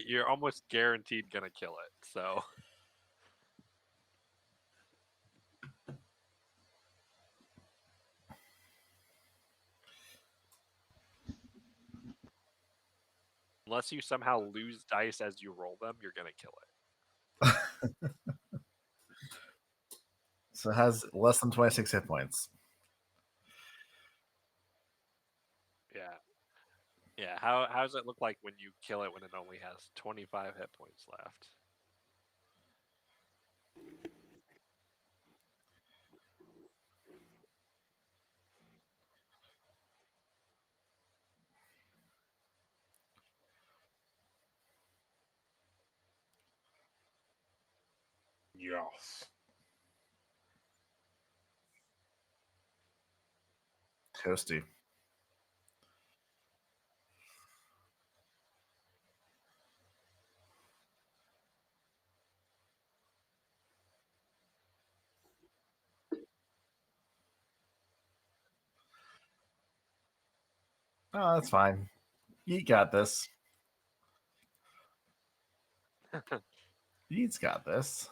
You're almost guaranteed gonna kill it. So unless you somehow lose dice as you roll them, you're gonna kill it. So it has less than 26 hit points. Yeah. Yeah. How does it look like when you kill it when it only has 25 hit points left? Yes. Toasty. Oh, that's fine. You got this. He's got this.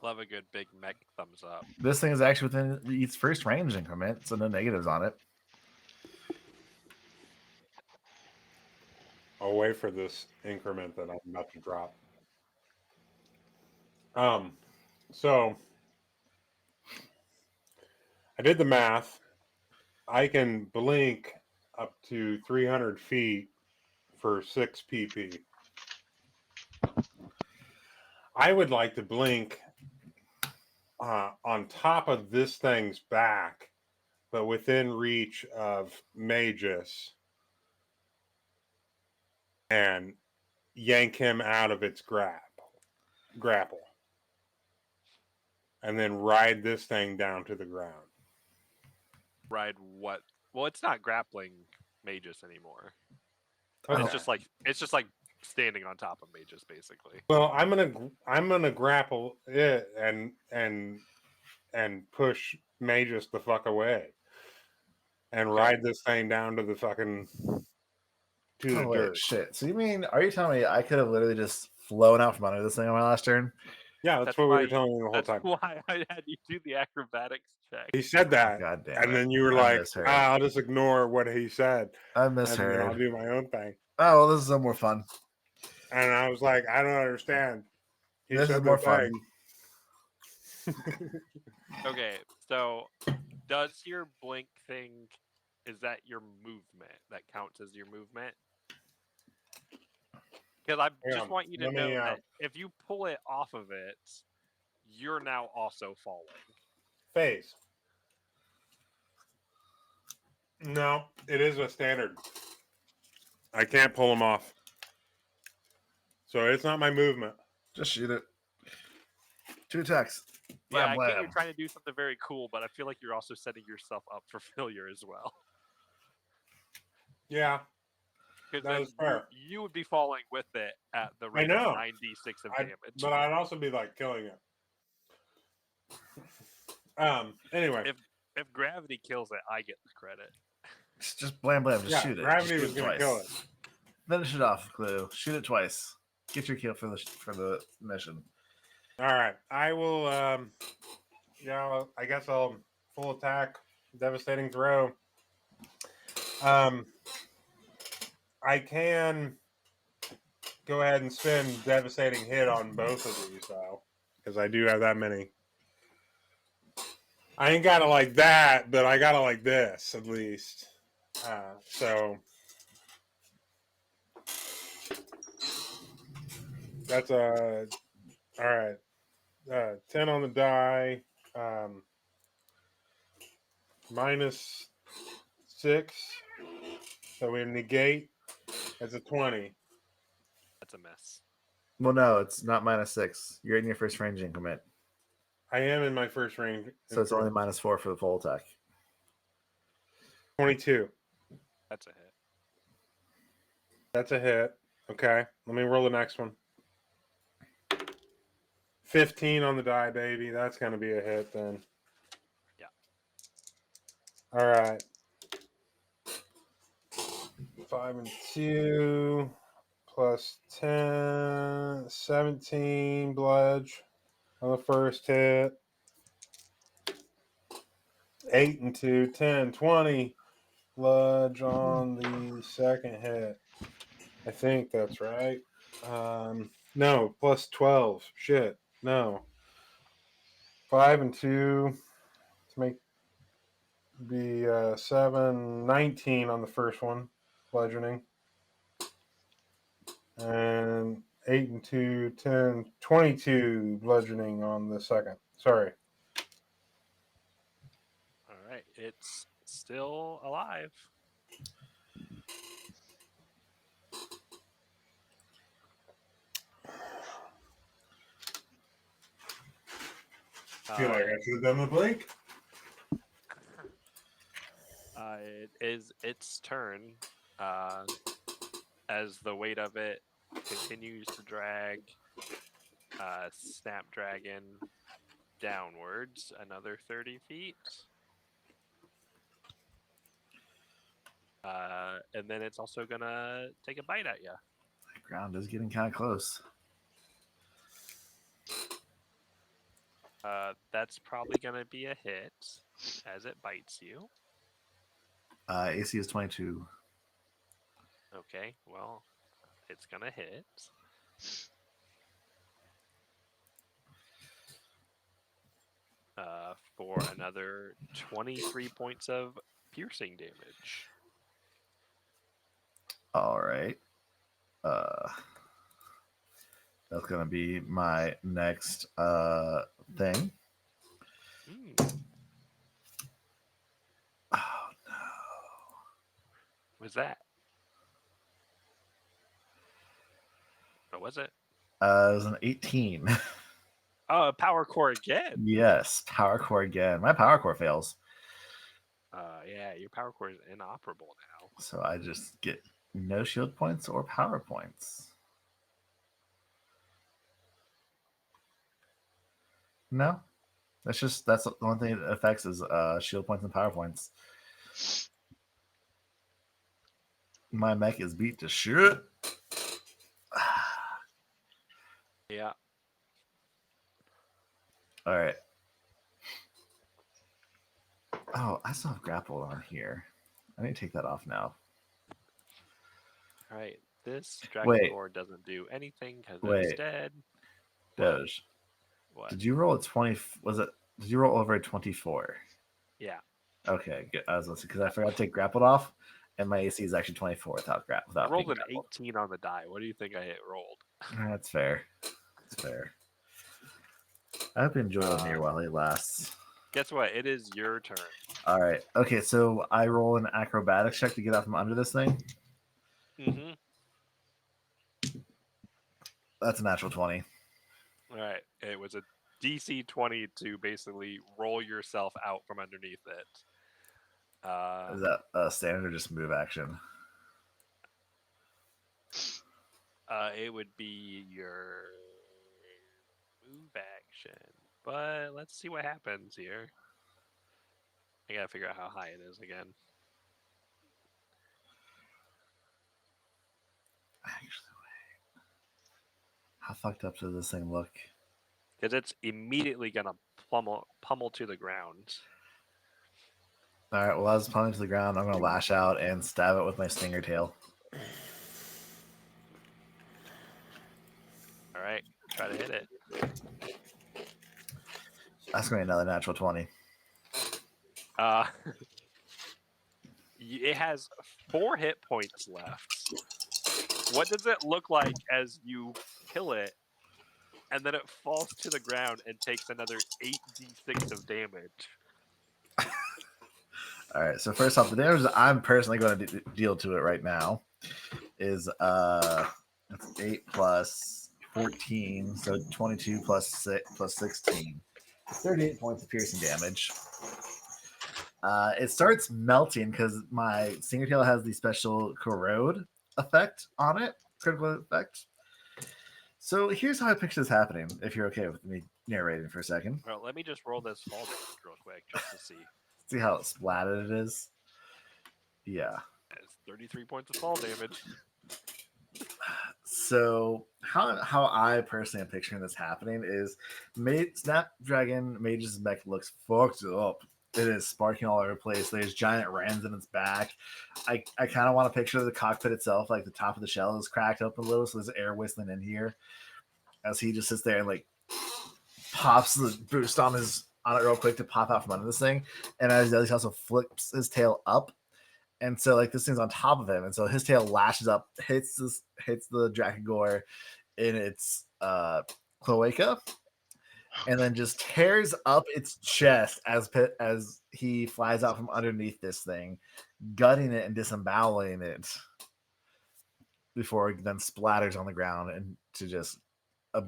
Love a good big mech thumbs up. This thing is actually within its first range increment, so no negatives on it. I'll wait for this increment that I'm about to drop. So I did the math. I can blink up to 300 feet for 6 PP. I would like to blink on top of this thing's back, but within reach of Magus, and yank him out of its grapple, and then ride this thing down to the ground. Ride what? Well, it's not grappling Magus anymore. Okay. It's just like standing on top of Magus, basically. Well, I'm gonna grapple it and push Magus the fuck away, and ride this thing down to the fucking the dirt. Shit. So are you telling me I could have literally just flown out from under this thing on my last turn? Yeah, that's what we were telling you the whole That's time. why I had you do the acrobatics check. He said that, God damn and it. then you were I like, misheard. I'll just ignore what he said, I and then misheard. I'll do my own thing. Oh, well, this is no more fun. And I was like, I don't understand. He This said is more the fun. thing. Okay, so does your blink thing, is that your movement? That counts as your movement? Because I just want you to know that if you pull it off of it, you're now also falling. Phase. No, it is a standard. I can't pull them off. So it's not my movement. Just shoot it. 2 attacks. Yeah, I Blam, get you're blam. trying to do something very cool, but I feel like you're also setting yourself up for failure as well. Yeah. Because That is fair. you would be falling with it at the I rate know. of 9d6 of damage. But I'd also be like killing it. Anyway. If gravity kills it, I get the credit. Just blam blam. Just shoot it. Gravity Just was going to kill it. Finish it off, Clue. Shoot it twice. Get your kill for the mission. All right. I will. I guess I'll full attack, devastating throw. I can go ahead and spend devastating hit on both of these, though, because I do have that many. I ain't got it like that, but I got it like this at least. So that's all right. 10 on the die, minus 6. So we negate. That's a 20. That's a mess. Well, no, it's not -6. You're in your first range increment, I am in my first range. so it's only -4 for the full attack. 22. That's a hit. That's a hit. Okay. Let me roll the next one. 15 on the die, baby. That's going to be a hit then. Yeah. All right. 5 and 2 plus 10, 17 bludge on the first hit. 8 and 2, 10, 20 bludge on the second hit. I think that's right. No, plus 12. Shit. No. 5 and 2 to make be 7, 19 on the first one, bludgeoning. And 8 and 2, 10, 22 bludgeoning on the second. Sorry. All right. It's still alive. I feel like I should have done the blink. It is its turn. As the weight of it continues to drag Snapdragon downwards another 30 feet. And then it's also gonna take a bite at you. The ground is getting kind of close. That's probably gonna be a hit as it bites you. AC is 22. Okay, well, it's gonna hit. For another 23 points of piercing damage. All right. That's gonna be my next thing. Oh no! What's that? What was it? It was an 18. Oh, power core again. Yes, power core again. My power core fails, Yeah, your power core is inoperable now. so I just get no shield points or power points. No, that's the only thing it affects is shield points and power points. My mech is beat to shit. Yeah. All right. Oh, I still have grapple on here. I need to take that off now. All right. This dragon Wait. core doesn't do anything because Wait. it's dead. Doge. What? Did you roll a 20? Did you roll over a 24? Yeah. Okay, good. I was listening because I forgot to take grappled off, and my AC is actually 24 without I rolled being an grappled. 18 on the die. What do you think I hit rolled? That's fair. That's fair. I hope you enjoy the mirror while it lasts. Guess what? It is your turn. All right. Okay, so I roll an acrobatics check to get out from under this thing. Mm-hmm. That's a natural 20. All right. It was a DC 20 to basically roll yourself out from underneath it. Is that a standard or just move action? It would be your move action. But let's see what happens here. I gotta figure out how high it is again. Actually, wait. How fucked up does this thing look? Because it's immediately gonna pummel to the ground. All right. Well, as it's pummeling to the ground, I'm gonna lash out and stab it with my stinger tail. All right. Try to hit it. That's gonna be another natural 20. It has 4 hit points left. What does it look like as you kill it, and then it falls to the ground and takes another 8d6 of damage? All right. So first off, the damage that I'm personally going to deal to it right now is that's 8 plus 14, so 22 plus 6 plus 16. 38 points of piercing damage. It starts melting because my Stinger Tail has the special corrode effect on it, critical effect. So here's how I picture this happening, if you're okay with me narrating for a second. Well, let me just roll this fall damage real quick just to see. See how splatted it is? Yeah. It's 33 points of fall damage. So how I personally am picturing this happening is Snapdragon Mage's mech looks fucked up. It is sparking all over the place. There's giant rams in its back. I kind of want to picture the cockpit itself, like the top of the shell is cracked up a little, so there's air whistling in here. As he just sits there and like pops the boost on it real quick to pop out from under this thing. And as he does, he also flips his tail up. And so like this thing's on top of him. And so his tail lashes up, hits the Dracogor in its cloaca, and then just tears up its chest as he flies out from underneath this thing, gutting it and disemboweling it before it then splatters on the ground into just a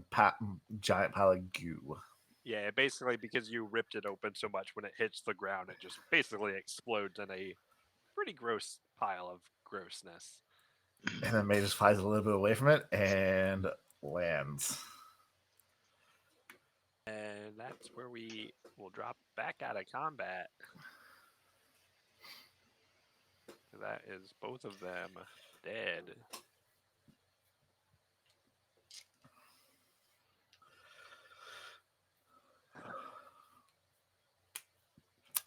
giant pile of goo. Yeah, basically because you ripped it open so much, when it hits the ground, it just basically explodes in a pretty gross pile of grossness. And then May just flies a little bit away from it and lands. And that's where we will drop back out of combat. That is both of them dead.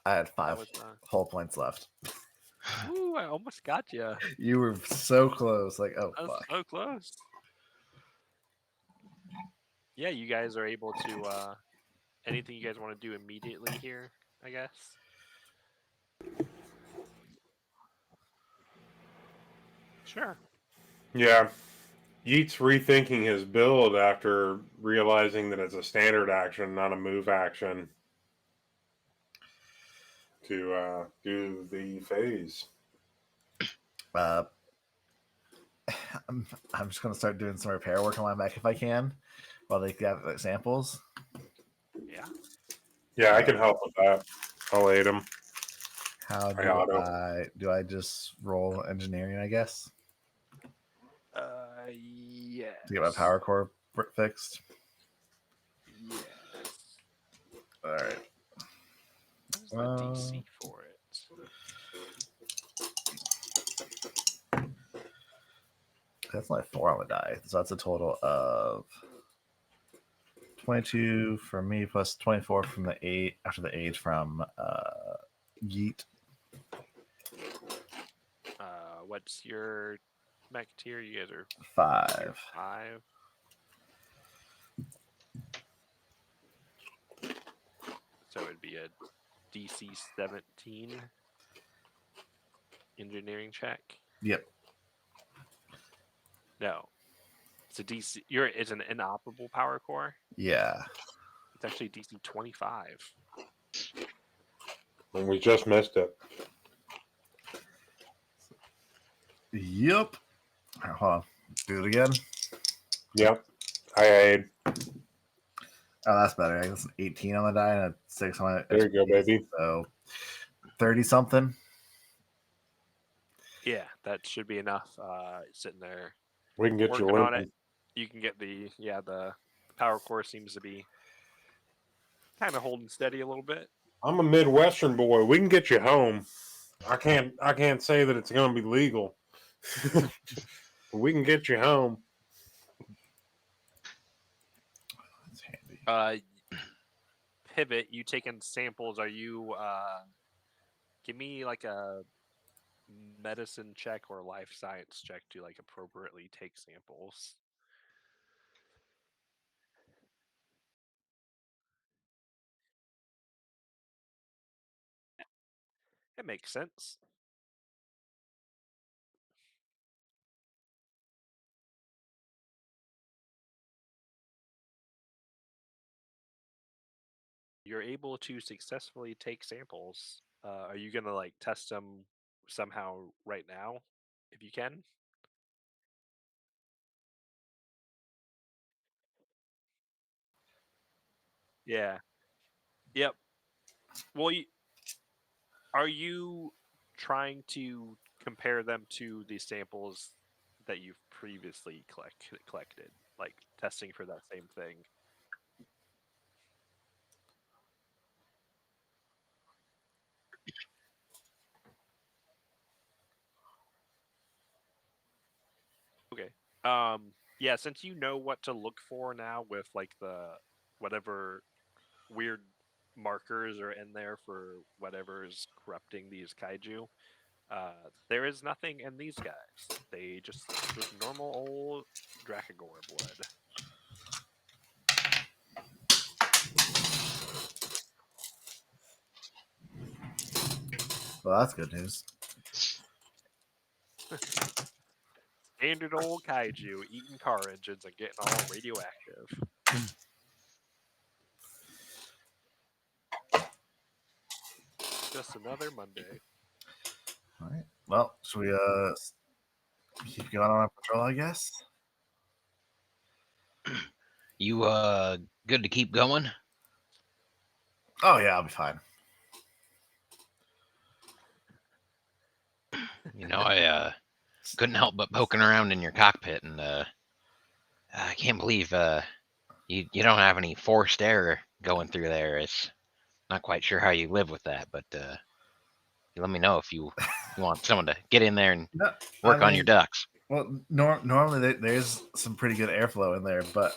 I had 5 whole points left. Ooh, I almost got you. You were so close. Like, oh, I was fuck. so close. Yeah, you guys are able to, anything you guys want to do immediately here, I guess? Sure. Yeah. Yeet's rethinking his build after realizing that it's a standard action, not a move action, to do the phase. I'm just going to start doing some repair work on my mech if I can, while they got samples. Yeah. Yeah, I can help with that. I'll aid him. How do I just roll engineering, I guess? Yeah. To get my power core fixed? Yes. All right. What is the DC for it? That's only 4 on the die, so that's a total of 22 for me plus 24 from the 8 after the 8 from Yeet. What's your mech tier? You guys are 5. 5. So it'd be a DC 17 engineering check. Yep. No, it's a DC. It's an inoperable power core. Yeah. It's actually DC 25. And we just missed it. Yep. All right, hold on. Do it again. Yep. I aid. Oh, that's better. I guess an 18 on the die and a 6 on it. There you go, baby. So 30 something. Yeah, that should be enough. Sitting there. We can get you working on limping. it. You can get the power core seems to be kind of holding steady a little bit. I'm a Midwestern boy. We can get you home. I can't say that it's going to be legal. We can get you home. That's handy. Pivot, you taking samples? Are you give me like a medicine check or life science check to like appropriately take samples? It makes sense. You're able to successfully take samples. Are you gonna like test them somehow right now, if you can? Yeah. Yep. Well, are you trying to compare them to the samples that you've previously collected, like testing for that same thing? Okay. Yeah, since you know what to look for now with like the whatever weird markers are in there for whatever is corrupting these kaiju, there is nothing in these guys. They just normal old Dracogor blood. Well, that's good news. Standard old kaiju eating car engines and getting all radioactive. Just another Monday. All right. Well, should we keep going on our patrol? I guess. You good to keep going? Oh yeah, I'll be fine. You know, I couldn't help but poking around in your cockpit, and I can't believe you don't have any forced air going through there. It's not quite sure how you live with that, but you let me know if you want someone to get in there and No, work on your ducts. Well, normally there's some pretty good airflow in there, but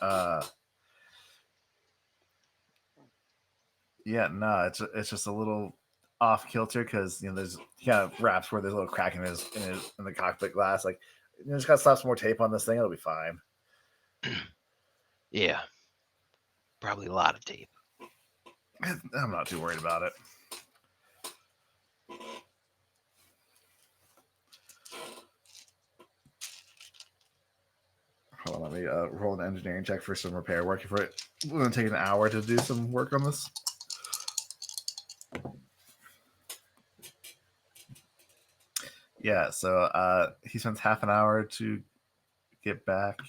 yeah, no, it's just a little off kilter because there's kind of wraps where there's a little crack in in the cockpit glass. Like, just gotta slap some more tape on this thing; it'll be fine. Yeah, probably a lot of tape. I'm not too worried about it. Hold on, let me roll an engineering check for some repair work. If we're going to take an hour to do some work on this. Yeah, so he spends half an hour to get back.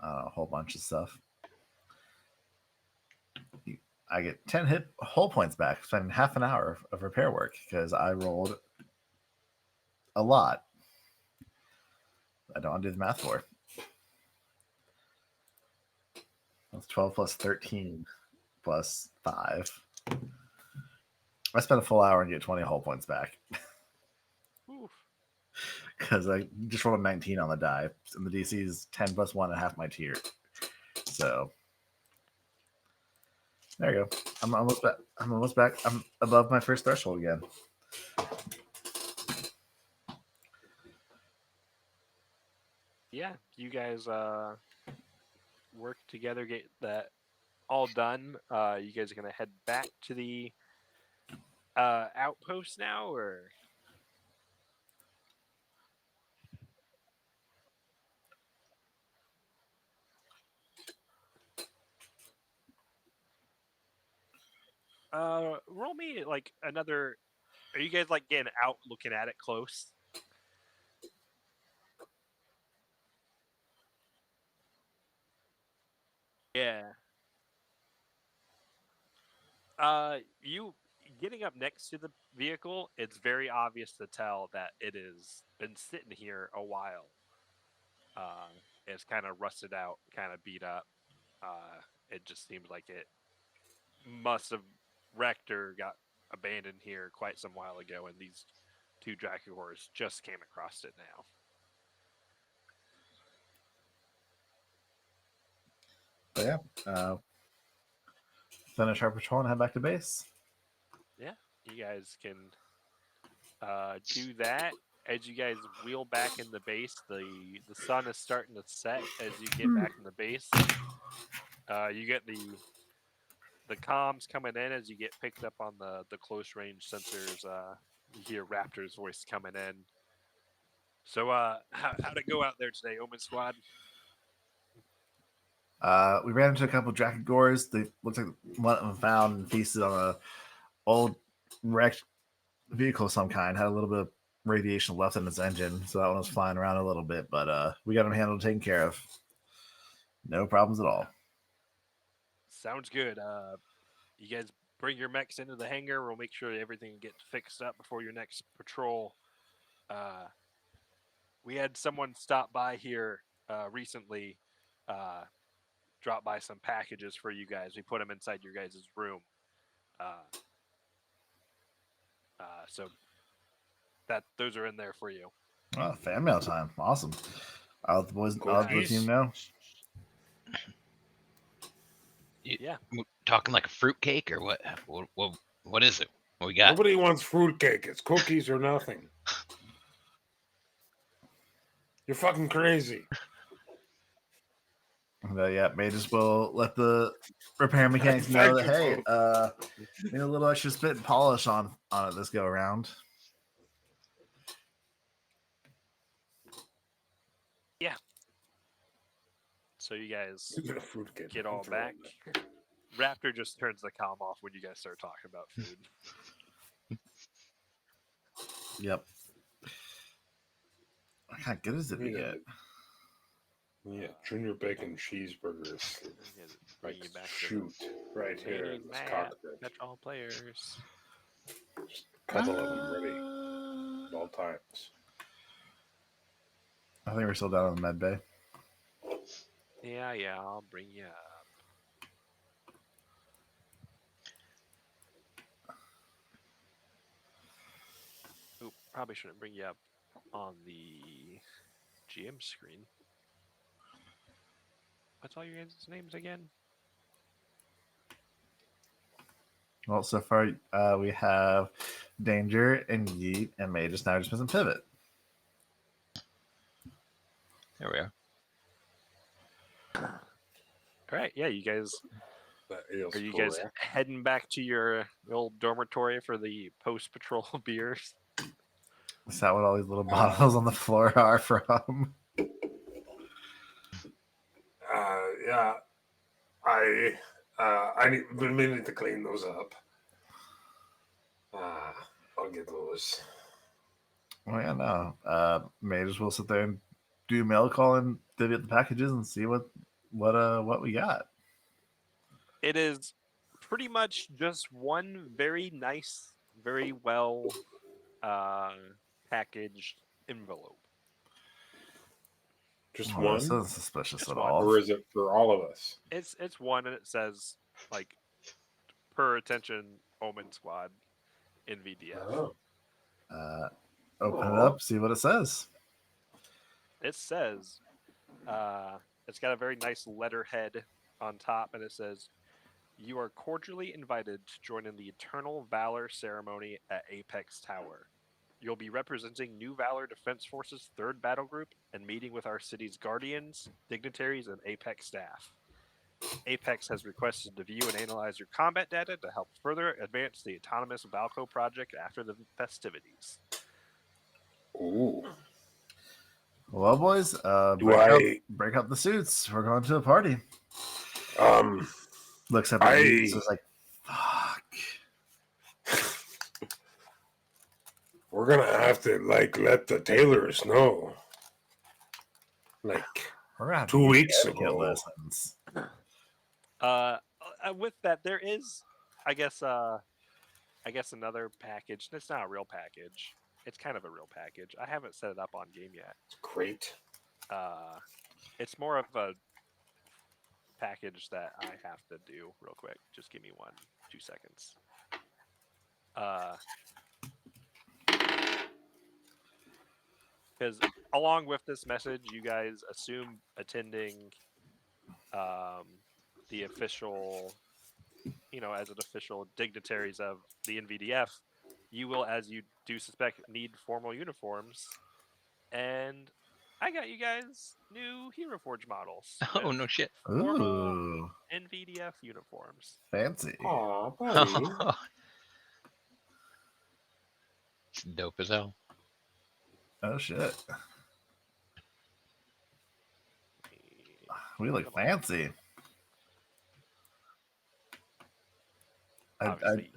A whole bunch of stuff. I get 10 hit hull points back, spending half an hour of repair work because I rolled a lot. I don't want to do the math for. That's 12 plus 13 plus 5. I spent a full hour and get 20 hull points back. Because I just rolled a 19 on the die, and the DC is 10 plus 1 and half my tier. So there you go. I'm almost back. I'm above my first threshold again. Yeah, you guys work together, get that all done. You guys are gonna head back to the outpost now, or? Roll me like another. Are you guys like getting out, looking at it close? Yeah. You getting up next to the vehicle, it's very obvious to tell that it has been sitting here a while. It's kind of rusted out, kind of beat up. It just seems like it must have wrecked or got abandoned here quite some while ago, and these two Draculaurs just came across it now. But yeah, finish our patrol and head back to base. Yeah, you guys can do that, as you guys wheel back in the base, the sun is starting to set as you get back in the base. You get the comms coming in as you get picked up on the close range sensors. You hear Raptor's voice coming in. So, how'd it go out there today, Omen Squad? We ran into a couple of Dracogores. They looks like one of them found and feasted on a old wrecked vehicle of some kind. Had a little bit of radiation left in its engine, so that one was flying around a little bit. But we got them handled, taken care of. No problems at all. Sounds good. You guys bring your mechs into the hangar. We'll make sure everything gets fixed up before your next patrol. We had someone stop by here recently, drop by some packages for you guys. We put them inside your guys' room. So those are in there for you. Oh, fan mail time. Awesome. I'll let the boys, Cool. I'll let the team know. Yeah. Talking like a fruitcake or what? What is it? What we got? Nobody wants fruitcake. It's cookies or nothing. You're fucking crazy. But yeah, may just will let the repair mechanics know that hey, need a little extra spit and polish on it this go around. Yeah. So you guys Fruitcake. get all back. Raptor just turns the comm off when you guys start talking about food. Yep. What kind of good is it we get? Yeah, junior bacon cheeseburgers. Bring you back to Shoot, right here. Meeting in this map. cockpit. Catch all players. Just a couple of them ready at all times. I think we're still down in the med bay. Yeah, I'll bring you up. Oop, probably shouldn't bring you up on the GM screen. What's all your guys' names again? Well, so far we have Danger and Yeet and May just now just missing Pivot. There we are. All right, yeah, you guys. That is Are you guys correct. heading back to your old dormitory for the post-patrol beers? Is that what all these little bottles on the floor are from? Yeah, I need a minute to clean those up. I'll get those. Well, yeah, no. May just will sit there and do mail call and divvy up the packages and see what we got. It is pretty much just one very nice, very well packaged envelope. Just Oh, one, this isn't suspicious Just at one. all. or is it for all of us? It's one, and it says like, per attention, Omen Squad, NVDF. Oh. Open it up, see what it says. It says, it's got a very nice letterhead on top, and it says, "You are cordially invited to join in the Eternal Valor ceremony at Apex Tower. You'll be representing New Valor Defense Forces 3rd Battle Group and meeting with our city's guardians, dignitaries, and Apex staff. Apex has requested to view and analyze your combat data to help further advance the autonomous Valco project after the festivities." Ooh. Well, boys, break up the suits. We're going to a party. Looks up at you, so it's like, fuck. We're gonna have to let the tailors know. We're gonna have 2 weeks etiquette ago. lessons. With that, there is, I guess another package. It's not a real package. It's kind of a real package. I haven't set it up on game yet. Great. It's more of a package that I have to do real quick. Just give me 2 seconds. Because along with this message, you guys assume attending the official, as an official dignitaries of the NVDF, you will, as you do suspect need formal uniforms, and I got you guys new Hero Forge models. Oh with no shit. Formal Ooh, NVDF uniforms. fancy. Aw, buddy. It's dope as hell. Oh shit, we look Come on. fancy. I Obviously,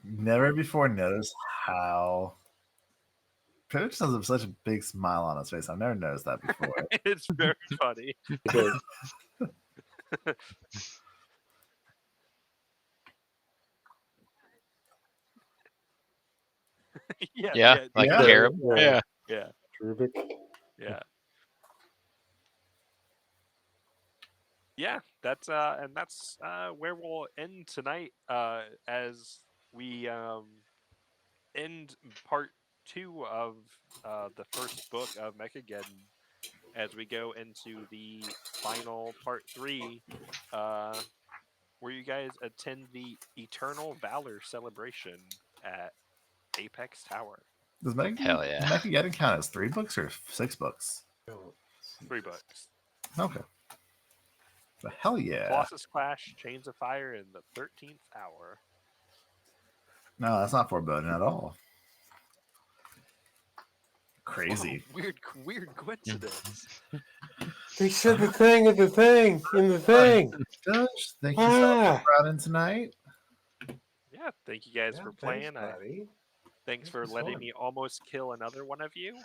never before noticed how Pivot just has such a big smile on his face. I've never noticed that before. it's very funny. Yeah, Yeah, yeah, like Yeah. cherub. Yeah. Yeah. Terrific. yeah. Yeah, that's where we'll end tonight as we end part 2 of the first book of Mechageddon as we go into the final part 3 where you guys attend the Eternal Valor celebration at Apex Tower. Does Hell yeah. Mechageddon count as 3 books or 6 books? 3 books. Okay. But hell yeah. Colossus Clash, Chains of Fire, and the 13th Hour. No, that's not foreboding at all. Crazy. Whoa, weird coincidence. They said the thing at the thing in the thing. Judge, thank you so much for brought in tonight. Yeah, thank you guys for playing. Thanks for was letting fun. me almost kill another one of you.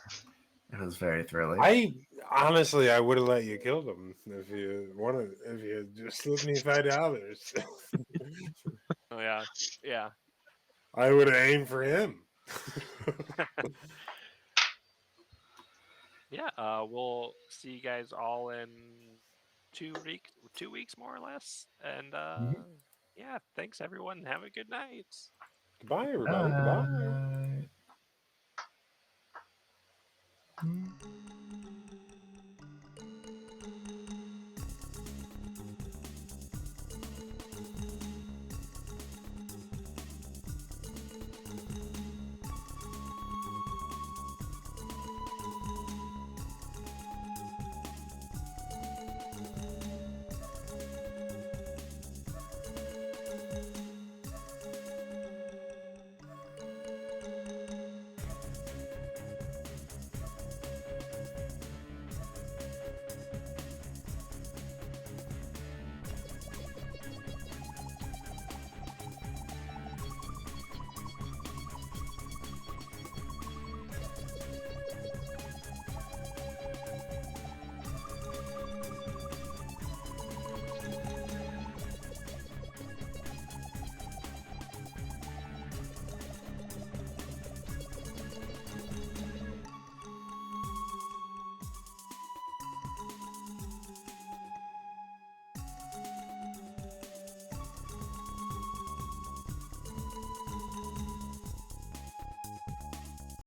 It was very thrilling. I honestly, I would have let you kill them if you wanted. If you had just slipped me $5. Oh yeah, yeah. I would have aimed for him. Yeah, we'll see you guys all in 2 weeks more or less. And yeah, thanks everyone. Have a good night. Goodbye, everybody. Goodbye. Bye.